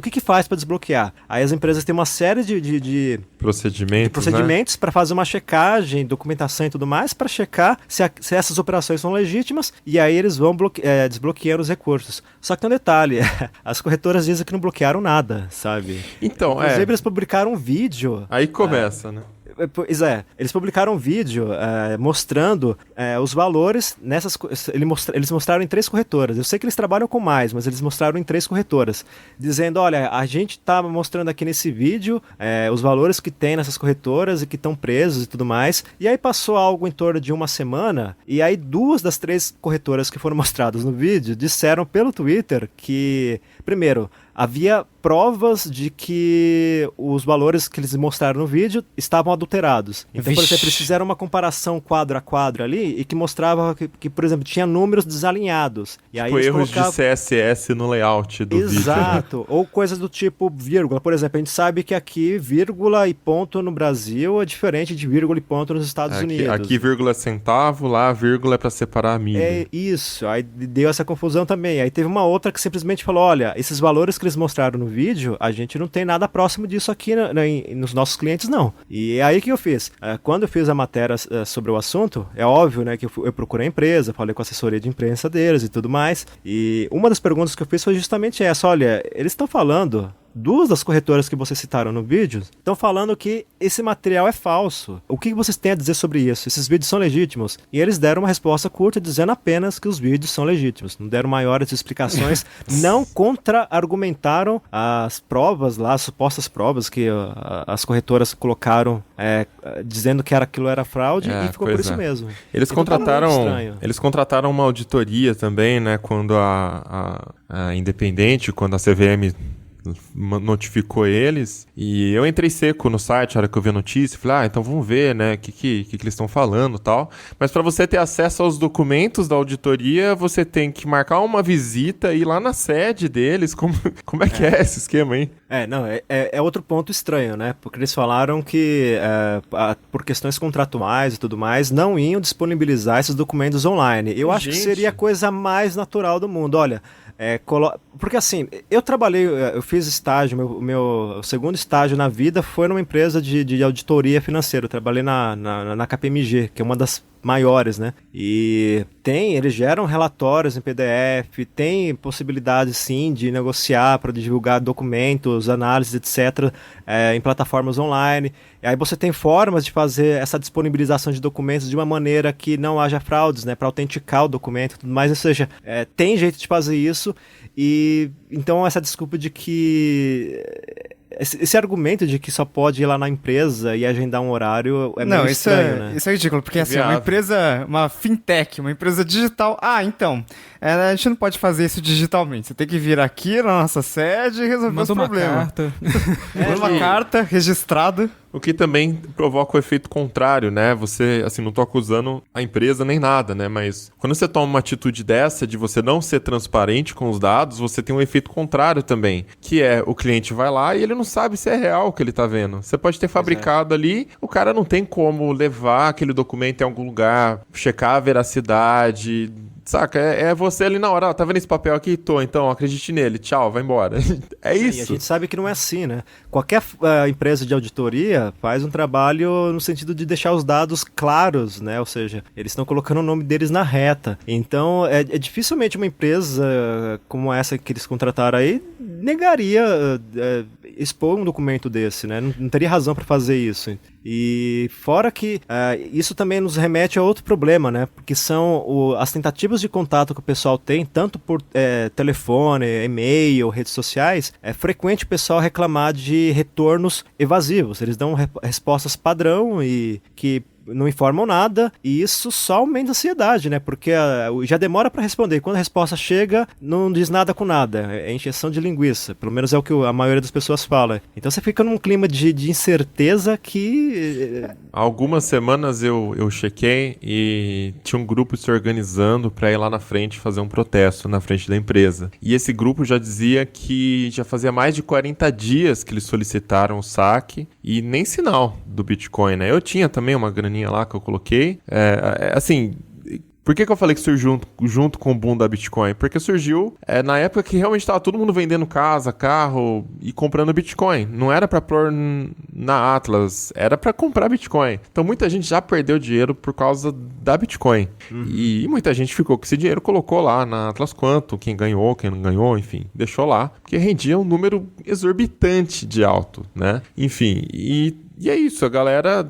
que faz para desbloquear? Aí as empresas têm uma série de procedimentos para fazer uma checagem, documentação e tudo mais, para checar se essas operações são legítimas, e aí eles vão desbloquear os recursos. Só que tem um detalhe, as corretoras dizem que não bloquearam nada, sabe? Então, inclusive, eles publicaram um vídeo. Aí começa, né? Pois eles publicaram um vídeo mostrando os valores eles mostraram em 3 corretoras. Eu sei que eles trabalham com mais, mas eles mostraram em 3 corretoras, dizendo, olha, a gente está mostrando aqui nesse vídeo os valores que tem nessas corretoras e que estão presos e tudo mais. E aí passou algo em torno de uma semana, e aí 2 das 3 corretoras que foram mostradas no vídeo disseram pelo Twitter que, primeiro, havia provas de que os valores que eles mostraram no vídeo estavam adulterados. Então, por exemplo, eles fizeram uma comparação quadro a quadro ali e que mostrava que, por exemplo, tinha números desalinhados. E aí Tipo, eles erros colocavam... de CSS no layout do vídeo. Exato. Ou coisas do tipo vírgula. Por exemplo, a gente sabe que aqui vírgula e ponto no Brasil é diferente de vírgula e ponto nos Estados Unidos. Aqui vírgula é centavo, lá vírgula é pra separar a milha. É isso. Aí deu essa confusão também. Aí teve uma outra que simplesmente falou, olha, esses valores que eles mostraram no vídeo, a gente não tem nada próximo disso aqui nos nossos clientes, não. E é aí que eu fiz. Quando eu fiz a matéria sobre o assunto, é óbvio, né, que eu procurei a empresa, falei com a assessoria de imprensa deles e tudo mais. E uma das perguntas que eu fiz foi justamente essa, olha, eles estão falando... Duas das corretoras que vocês citaram no vídeo estão falando que esse material é falso. O que vocês têm a dizer sobre isso? Esses vídeos são legítimos? E eles deram uma resposta curta dizendo apenas que os vídeos são legítimos. Não deram maiores explicações, não contra-argumentaram as provas lá, as supostas provas que as corretoras colocaram dizendo que aquilo era fraude e ficou por isso mesmo. Eles contrataram uma auditoria também, né, quando a Independente, quando a CVM notificou eles, e eu entrei seco no site na hora que eu vi a notícia, falei, então vamos ver, né, o que eles estão falando e tal, mas para você ter acesso aos documentos da auditoria, você tem que marcar uma visita e ir lá na sede deles, como é que é esse esquema aí? É outro ponto estranho, né, porque eles falaram que por questões contratuais e tudo mais, não iam disponibilizar esses documentos online. Eu acho que seria a coisa mais natural do mundo, olha... Porque assim, eu fiz estágio, meu segundo estágio na vida foi numa empresa de auditoria financeira. Eu trabalhei na KPMG, que é uma das maiores, né? E eles geram relatórios em PDF, tem possibilidade sim de negociar para divulgar documentos, análises, etc., em plataformas online. E aí você tem formas de fazer essa disponibilização de documentos de uma maneira que não haja fraudes, né? Para autenticar o documento e tudo mais. Ou seja, tem jeito de fazer isso. E então essa desculpa de que... Esse argumento de que só pode ir lá na empresa e agendar um horário meio estranho, né? Isso é ridículo, porque assim, uma empresa, uma fintech, uma empresa digital, então, a gente não pode fazer isso digitalmente, você tem que vir aqui na nossa sede e resolver os problemas. Manda uma carta registrada. O que também provoca o efeito contrário, né? Você, assim, não tô acusando a empresa nem nada, né? Mas quando você toma uma atitude dessa, de você não ser transparente com os dados, você tem um efeito contrário também, que é o cliente vai lá e ele não sabe se é real o que ele tá vendo. Você pode ter fabricado ali, o cara não tem como levar aquele documento em algum lugar, checar a veracidade... Saca? É você ali na hora, tá vendo esse papel aqui? Tô, então acredite nele, tchau, vai embora. É isso. E a gente sabe que não é assim, né? Qualquer empresa de auditoria faz um trabalho no sentido de deixar os dados claros, né? Ou seja, eles estão colocando o nome deles na reta. Então, dificilmente uma empresa como essa que eles contrataram aí negaria expor um documento desse, né? Não teria razão para fazer isso. E fora que isso também nos remete a outro problema, né? Porque são as tentativas de contato que o pessoal tem, tanto por telefone, e-mail, redes sociais, é frequente o pessoal reclamar de retornos evasivos. Eles dão respostas padrão e que não informam nada, e isso só aumenta a ansiedade, né? Porque já demora para responder. Quando a resposta chega, não diz nada com nada. É encheção de linguiça. Pelo menos é o que a maioria das pessoas fala. Então você fica num clima de incerteza que... Há algumas semanas eu chequei e tinha um grupo se organizando para ir lá na frente fazer um protesto na frente da empresa. E esse grupo já dizia que já fazia mais de 40 dias que eles solicitaram o saque e nem sinal do Bitcoin, né? Eu tinha também uma graninha lá que eu coloquei. Assim, por que eu falei que surgiu junto com o boom da Bitcoin? Porque surgiu na época que realmente estava todo mundo vendendo casa, carro e comprando Bitcoin. Não era para pôr na Atlas, era para comprar Bitcoin. Então muita gente já perdeu dinheiro por causa da Bitcoin. E muita gente ficou com esse dinheiro, colocou lá na Atlas Quanto, quem ganhou, quem não ganhou, enfim, deixou lá. Porque rendia um número exorbitante de alto, né? Enfim, e é isso, a galera...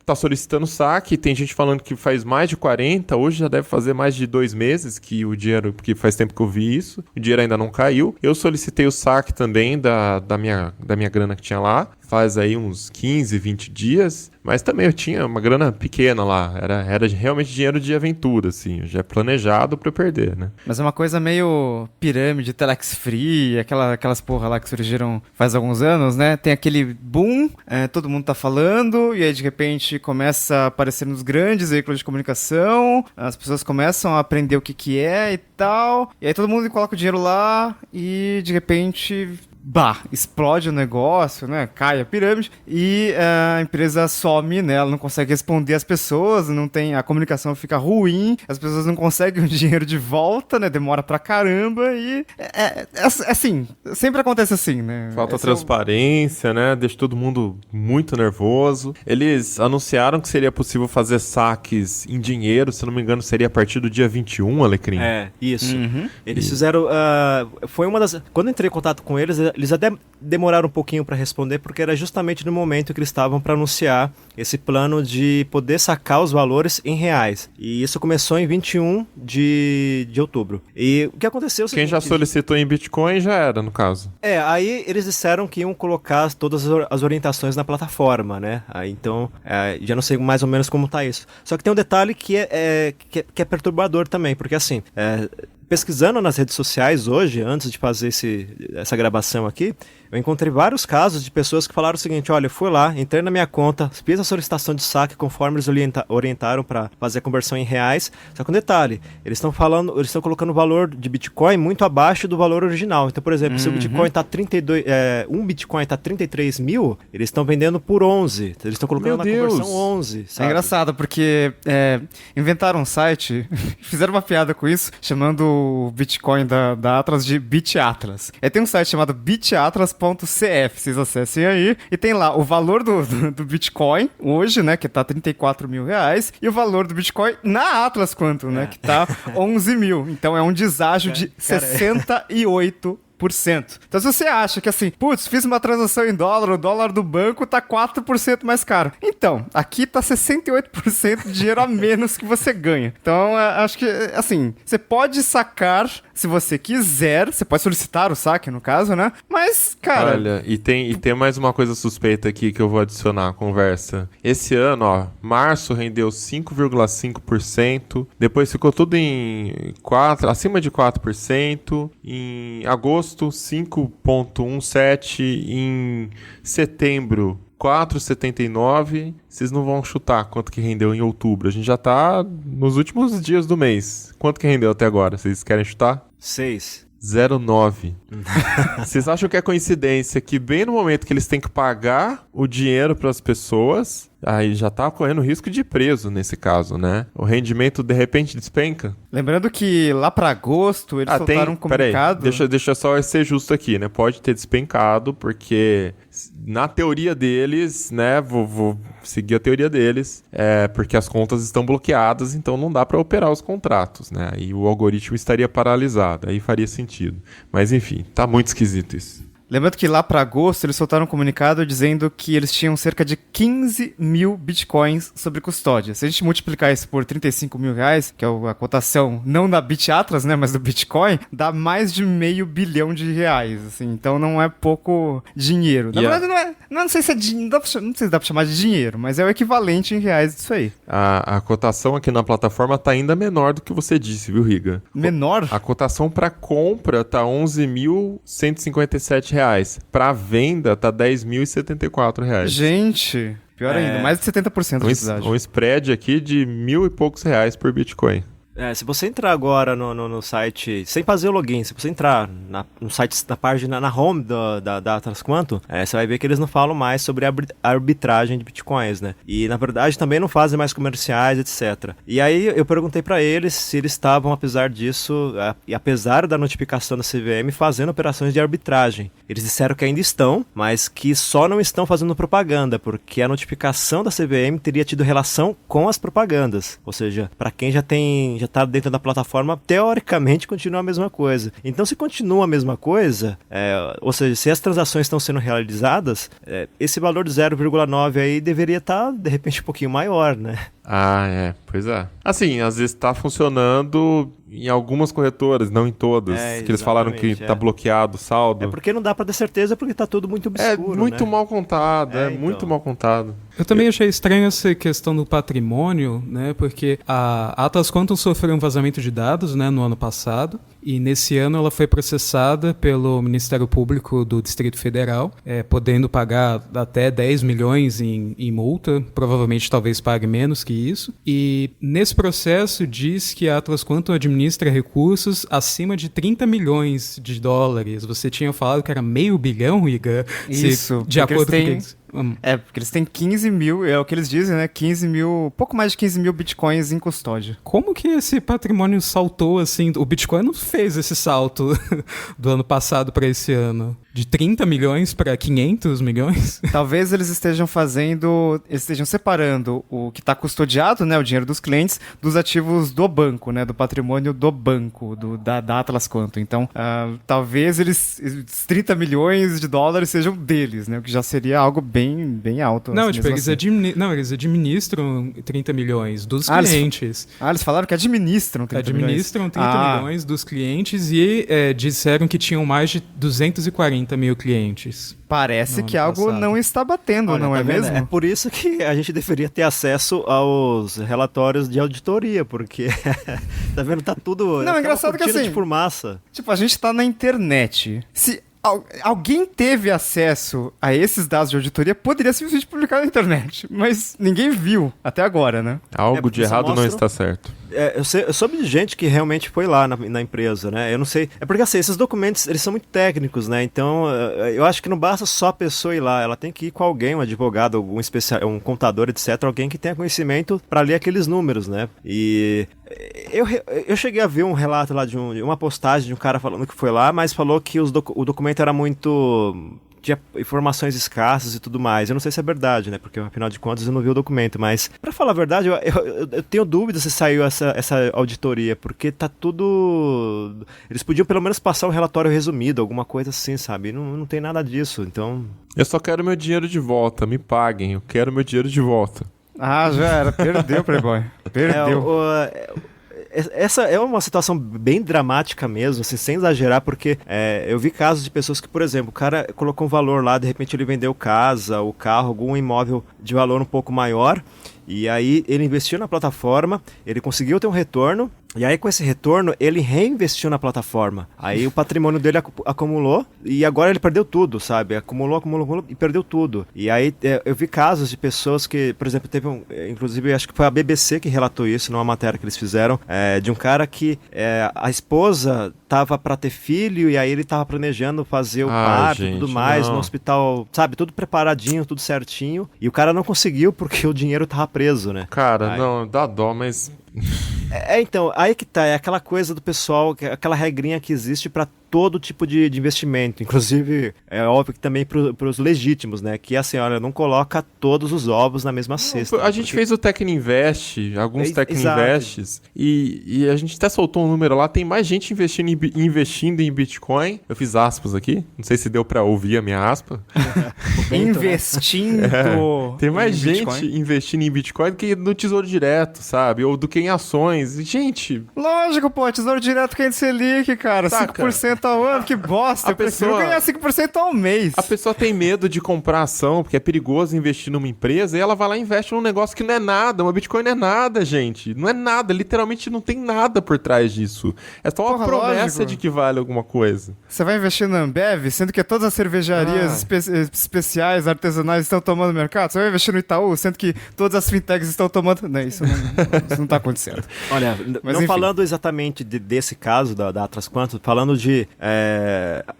tá solicitando saque, tem gente falando que faz mais de 40, hoje já deve fazer mais de 2 meses que o dinheiro, porque faz tempo que eu vi isso, o dinheiro ainda não caiu. Eu solicitei o saque também da minha grana que tinha lá, faz aí uns 15, 20 dias, mas também eu tinha uma grana pequena lá, era realmente dinheiro de aventura, assim, já planejado pra eu perder, né? Mas é uma coisa meio pirâmide, Telex Free, aquelas porra lá que surgiram faz alguns anos, né? Tem aquele boom, todo mundo tá falando, e aí de repente começa a aparecer nos grandes veículos de comunicação, as pessoas começam a aprender o que é e tal, e aí todo mundo coloca o dinheiro lá e de repente... explode o negócio, né? Cai a pirâmide e a empresa some, né? Ela não consegue responder às pessoas, não tem, a comunicação fica ruim, as pessoas não conseguem o dinheiro de volta, né? Demora pra caramba e assim, sempre acontece assim, né? Falta transparência, né? Deixa todo mundo muito nervoso. Eles anunciaram que seria possível fazer saques em dinheiro, se não me engano, seria a partir do dia 21, Alecrim. Isso. Eles fizeram... foi uma das... Quando eu entrei em contato com eles até demoraram um pouquinho para responder, porque era justamente no momento que eles estavam para anunciar esse plano de poder sacar os valores em reais. E isso começou em 21 de outubro. E o que aconteceu... Quem já solicitou em Bitcoin já era, no caso. Aí eles disseram que iam colocar todas as orientações na plataforma, né? Então, já não sei mais ou menos como tá isso. Só que tem um detalhe que é perturbador também, porque assim... pesquisando nas redes sociais hoje, antes de fazer essa gravação aqui, eu encontrei vários casos de pessoas que falaram o seguinte: olha, eu fui lá, entrei na minha conta, fiz a solicitação de saque conforme eles orientaram para fazer a conversão em reais. Só que um detalhe, eles estão colocando o valor de Bitcoin muito abaixo do valor original. Então, por exemplo, se o Bitcoin está um Bitcoin está 33 mil, eles estão vendendo por 11. Eles estão colocando na conversão 11. Sabe? É engraçado, porque inventaram um site, fizeram uma piada com isso, chamando o Bitcoin da Atlas de BitAtlas. Tem um site chamado BitAtlas.cf, vocês acessem aí, e tem lá o valor do Bitcoin hoje, né, que tá 34 mil reais, e o valor do Bitcoin na Atlas Quantum, né, que tá 11 mil. Então é um deságio de 68%. Então, se você acha que assim, putz, fiz uma transação em dólar, o dólar do banco tá 4% mais caro. Então, aqui tá 68% de dinheiro a menos que você ganha. Então, acho que, assim, você pode sacar se você quiser, você pode solicitar o saque, no caso, né? Mas, cara... Olha, e tem mais uma coisa suspeita aqui que eu vou adicionar à conversa. Esse ano, ó, março rendeu 5,5%, depois ficou tudo em acima de 4%, em agosto 5,17%, em setembro 4,79%. Vocês não vão chutar quanto que rendeu em outubro. A gente já tá nos últimos dias do mês. Quanto que rendeu até agora? Vocês querem chutar? 6. 0,9. Vocês acham que é coincidência que bem no momento que eles têm que pagar o dinheiro para as pessoas, aí já tá correndo risco de ir preso nesse caso, né? O rendimento de repente despenca? Lembrando que lá para agosto eles soltaram um comunicado... Peraí, deixa só ser justo aqui, né? Pode ter despencado, porque na teoria deles, né? Vou seguir a teoria deles, porque as contas estão bloqueadas, então não dá para operar os contratos, né? E o algoritmo estaria paralisado, aí faria sentido. Mas enfim, tá muito esquisito isso. Lembrando que lá para agosto eles soltaram um comunicado dizendo que eles tinham cerca de 15 mil bitcoins sob custódia. Se a gente multiplicar isso por 35 mil reais, que é a cotação não da BitAtlas, né, mas do Bitcoin, dá mais de $500 milhão, assim. Então não é pouco dinheiro. Na verdade não sei se é dinheiro, não sei se dá para chamar de dinheiro, mas é o equivalente em reais disso aí. A cotação aqui na plataforma tá ainda menor do que você disse, viu, Riga? Menor? A cotação para compra tá 11.157 reais. Para venda tá 10.074 reais. Gente, pior ainda, mais de 70% de deságio. Um spread aqui de R$1.000 e poucos por Bitcoin. Se você entrar agora no site, sem fazer o login, se você entrar no site, na página, na home da Atlas Quantum, você vai ver que eles não falam mais sobre a arbitragem de bitcoins, né? E, na verdade, também não fazem mais comerciais, etc. E aí, eu perguntei para eles se eles estavam, apesar disso, e apesar da notificação da CVM, fazendo operações de arbitragem. Eles disseram que ainda estão, mas que só não estão fazendo propaganda, porque a notificação da CVM teria tido relação com as propagandas. Ou seja, para quem já está dentro da plataforma, teoricamente continua a mesma coisa. Então, se continua a mesma coisa, ou seja, se as transações estão sendo realizadas, esse valor de 0,9 aí deveria estar, de repente, um pouquinho maior, né? Ah, é. Pois é. Assim, às vezes tá funcionando em algumas corretoras, não em todas. Que eles falaram que tá bloqueado o saldo. É porque não dá pra ter certeza, porque tá tudo muito obscuro, É muito né? mal contado, Então. muito mal contado. Eu também achei estranho essa questão do patrimônio, né? Porque a Atlas Quantum sofreu um vazamento de dados, né, no ano passado, e nesse ano ela foi processada pelo Ministério Público do Distrito Federal, podendo pagar até 10 milhões em multa, provavelmente talvez pague menos que isso. E nesse processo diz que a Atlas Quantum administra recursos acima de 30 milhões de dólares. Você tinha falado que era meio bilhão, Iga? Isso, De acordo com eles porque eles têm 15 mil, é o que eles dizem, né? 15 mil, pouco mais de 15 mil bitcoins em custódia. Como que esse patrimônio saltou assim? O Bitcoin não fez esse salto do ano passado para esse ano. De 30 milhões para 500 milhões? Talvez eles estejam separando o que está custodiado, né, o dinheiro dos clientes, dos ativos do banco, né, do patrimônio do banco, da Atlas Quantum. Então, talvez os 30 milhões de dólares sejam deles, né, o que já seria algo bem alto. Não, assim, tipo, eles administram 30 milhões dos clientes. Eles falaram que administram 30 milhões. Administram 30 milhões dos clientes e disseram que tinham mais de 240 mil clientes. Parece que algo não está batendo, Olha, não tá é vendo? mesmo? É por isso que a gente deveria ter acesso aos relatórios de auditoria, porque tá vendo? Tá tudo... Não, é engraçado que assim... de fumaça. Tipo, a gente tá na internet. Se alguém teve acesso a esses dados de auditoria, poderia simplesmente publicar na internet. Mas ninguém viu até agora, né? Algo de errado não está certo. Eu soube de gente que realmente foi lá na empresa, né? Eu não sei. É porque assim, esses documentos, eles são muito técnicos, né? Então, eu acho que não basta só a pessoa ir lá. Ela tem que ir com alguém, um advogado, um contador, etc. Alguém que tenha conhecimento para ler aqueles números, né? E eu cheguei a ver um relato lá de uma postagem de um cara falando que foi lá, mas falou que o documento era muito... tinha informações escassas e tudo mais. Eu não sei se é verdade, né? Porque, afinal de contas, eu não vi o documento. Mas, pra falar a verdade, eu tenho dúvida se saiu essa auditoria, porque tá tudo... Eles podiam, pelo menos, passar um relatório resumido, alguma coisa assim, sabe? Não tem nada disso, então... Eu só quero meu dinheiro de volta. Me paguem. Eu quero meu dinheiro de volta. Ah, já era. Perdeu, Playboy. Perdeu. Essa é uma situação bem dramática mesmo, assim, sem exagerar, porque eu vi casos de pessoas que, por exemplo, o cara colocou um valor lá, de repente ele vendeu casa, o carro, algum imóvel de valor um pouco maior, e aí ele investiu na plataforma, ele conseguiu ter um retorno, e aí com esse retorno ele reinvestiu na plataforma. Aí o patrimônio dele acumulou e agora ele perdeu tudo, sabe? Acumulou e perdeu tudo. E aí eu vi casos de pessoas que, por exemplo, teve inclusive acho que foi a BBC que relatou isso numa matéria que eles fizeram, de um cara que a esposa tava para ter filho e aí ele tava planejando fazer o parto e tudo mais no hospital, sabe? Tudo preparadinho, tudo certinho. E o cara não conseguiu porque o dinheiro tava preso, né? Cara, não, dá dó, mas... Então, aí que tá, é aquela coisa do pessoal, aquela regrinha que existe pra todo tipo de investimento, inclusive é óbvio que também pros legítimos, né, que assim, olha, não coloca todos os ovos na mesma cesta. A gente fez o Tecninvest, alguns Tecninvests, e a gente até soltou um número lá, tem mais gente investindo em Bitcoin, eu fiz aspas aqui, não sei se deu pra ouvir a minha aspa. Investindo tem mais gente Bitcoin. investindo em Bitcoin do que no Tesouro Direto, sabe, ou do que em ações, gente... Lógico, pô, Tesouro Direto quem Selic, cara, Saca. 5% ao ano, que bosta. A Eu prefiro pessoa- ganhar 5% ao mês. A pessoa tem medo de comprar ação, porque é perigoso investir numa empresa, e ela vai lá e investe num negócio que não é nada. Uma Bitcoin não é nada, gente. Não é nada, literalmente não tem nada por trás disso. É só uma Porra, promessa lógico. de que vale alguma coisa. Você vai investir na Ambev, sendo que todas as cervejarias especiais, artesanais estão tomando mercado? Você vai investir no Itaú, sendo que todas as fintechs estão tomando... Não, isso não tá acontecendo. Olha, Mas não enfim. falando exatamente desse caso da Atlas Quantum, falando de...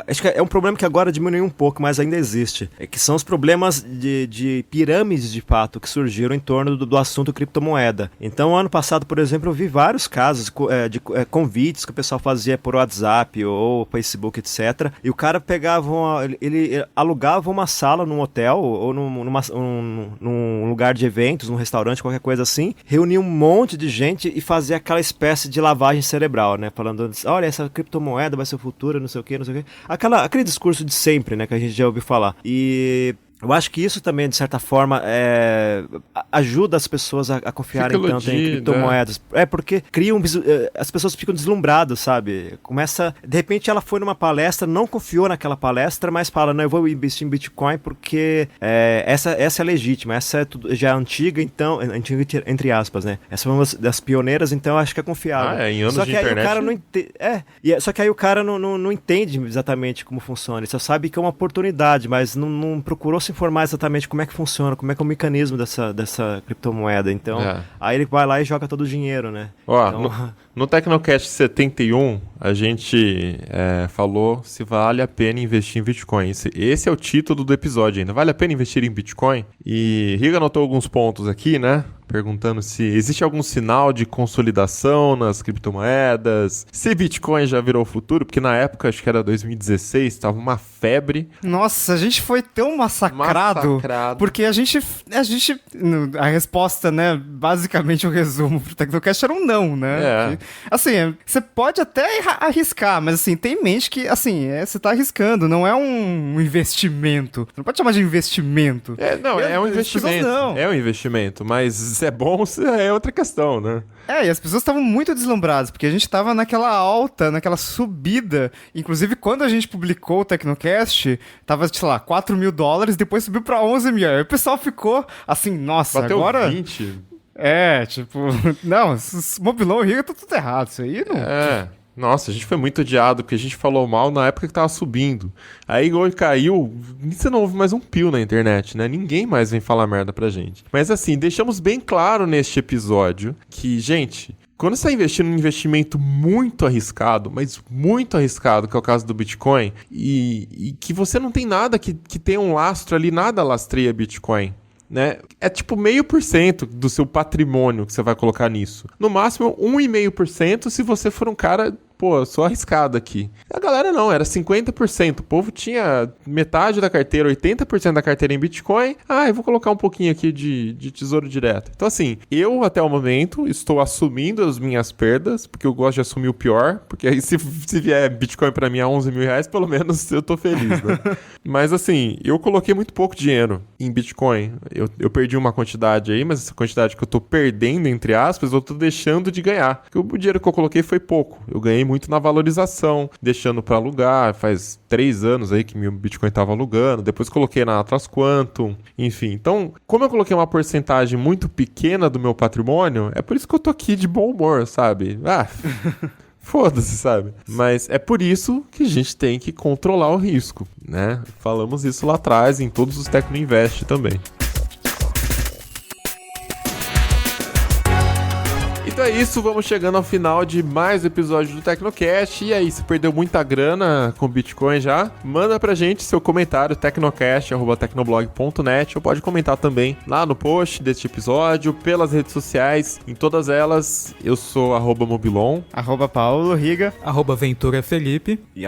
acho que é um problema que agora diminuiu um pouco, mas ainda existe. Que são os problemas de pirâmides, de fato, que surgiram em torno do assunto criptomoeda. Então, ano passado, por exemplo, eu vi vários casos de convites que o pessoal fazia por WhatsApp ou Facebook, etc. E o cara pegava... Ele alugava uma sala num hotel ou num lugar de eventos, num restaurante, qualquer coisa assim, reunia um monte de gente e fazia aquela espécie de lavagem cerebral, né? Falando, olha, essa criptomoeda vai ser o futuro, não sei o quê. Aquele discurso de sempre, né? Que a gente já ouviu falar. E Eu acho que isso também, de certa forma, ajuda as pessoas a confiarem tanto em criptomoedas. Porque as pessoas ficam deslumbradas, sabe? De repente ela foi numa palestra, não confiou naquela palestra, mas fala, não, eu vou investir em Bitcoin porque essa é legítima, essa já é antiga, então, antiga entre aspas, né? Essa foi uma das pioneiras, então eu acho que é confiável. Em anos só de que internet... aí o cara não entende. Só que aí o cara não entende exatamente como funciona. Ele só sabe que é uma oportunidade, mas não procurou se informar exatamente como é que funciona, como é que é o mecanismo dessa criptomoeda. Então, aí ele vai lá e joga todo o dinheiro, né? No Tecnocast 71, a gente falou se vale a pena investir em Bitcoin. Esse é o título do episódio ainda. Vale a pena investir em Bitcoin? E Riga anotou alguns pontos aqui, né? Perguntando se existe algum sinal de consolidação nas criptomoedas, se Bitcoin já virou futuro, porque na época, acho que era 2016, estava uma febre. Nossa, a gente foi tão massacrado. Porque a resposta, né, basicamente o resumo pro Tecnocast era um não, né? Assim, você pode até arriscar, mas assim, tem em mente que, assim, você tá arriscando, não é um investimento. Você não pode chamar de investimento. É um investimento. É um investimento, mas se é bom, é outra questão, né? E as pessoas estavam muito deslumbradas, porque a gente tava naquela alta, naquela subida. Inclusive, quando a gente publicou o Tecnocast, tava, sei lá, $4.000, depois subiu pra 11 mil. Aí o pessoal ficou assim, nossa, bateu agora... 20. Não, Mobilon e Riga tá tudo errado, isso aí não... Nossa, a gente foi muito odiado, porque a gente falou mal na época que tava subindo. Aí igual caiu, você não ouve mais um pio na internet, né? Ninguém mais vem falar merda pra gente. Mas assim, deixamos bem claro neste episódio que, gente, quando você está investindo em um investimento muito arriscado, mas muito arriscado, que é o caso do Bitcoin, e que você não tem nada que tenha um lastro ali, nada lastreia Bitcoin, né? É tipo 0,5% do seu patrimônio que você vai colocar nisso. No máximo 1,5% se você for um cara, sou arriscado aqui. A galera não, era 50%. O povo tinha metade da carteira, 80% da carteira em Bitcoin. Eu vou colocar um pouquinho aqui de tesouro direto. Então assim, eu até o momento estou assumindo as minhas perdas, porque eu gosto de assumir o pior, porque aí se vier Bitcoin pra mim a 11 mil reais, pelo menos eu tô feliz, né? Mas assim, eu coloquei muito pouco dinheiro em Bitcoin. Eu perdi uma quantidade aí, mas essa quantidade que eu tô perdendo, entre aspas, eu tô deixando de ganhar. Porque o dinheiro que eu coloquei foi pouco. Eu ganhei muito na valorização, deixando para alugar. Faz 3 anos aí que meu Bitcoin tava alugando. Depois coloquei na Atlas Quantum. Enfim, então, como eu coloquei uma porcentagem muito pequena do meu patrimônio, é por isso que eu tô aqui de bom humor, sabe? Foda-se, sabe? Mas é por isso que a gente tem que controlar o risco, né? Falamos isso lá atrás, em todos os Tecno Invest também. Então é isso, vamos chegando ao final de mais um episódio do Tecnocast. E aí, se perdeu muita grana com Bitcoin já? Manda pra gente seu comentário, tecnocast@tecnoblog.net, ou pode comentar também lá no post deste episódio, pelas redes sociais, em todas elas. Eu sou @mobilon, @Paulo Riga, @Ventura Felipe e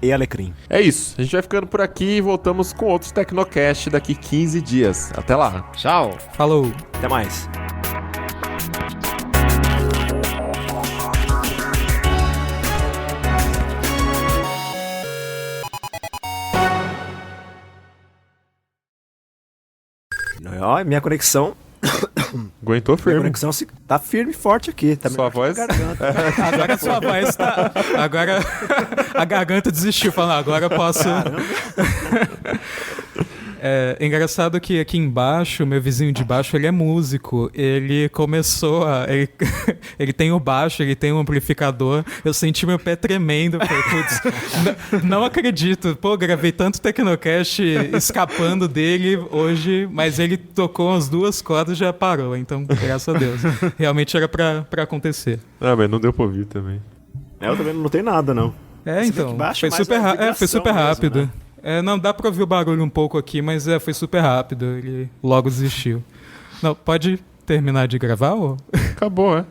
@ealecrim. É isso, a gente vai ficando por aqui e voltamos com outros Tecnocast daqui 15 dias. Até lá. Tchau. Falou. Até mais. Minha conexão... Aguentou firme. Minha conexão tá firme e forte aqui. Tá sua voz? Agora a sua voz tá... Agora a garganta desistiu, falando, agora eu posso... É engraçado que aqui embaixo, meu vizinho de baixo, ele é músico. Ele começou a... Ele tem o baixo, ele tem um amplificador. Eu senti meu pé tremendo. Falei, putz, não acredito. Gravei tanto Tecnocast escapando dele hoje, mas ele tocou umas 2 cordas e já parou. Então, graças a Deus. Realmente era pra acontecer. Mas não deu pra ouvir também. Eu também não notei nada, não. Então, foi super rápido. Mesmo, né? Não dá pra ouvir o barulho um pouco aqui, mas foi super rápido. Ele logo desistiu. Não, pode terminar de gravar? Ou? Acabou.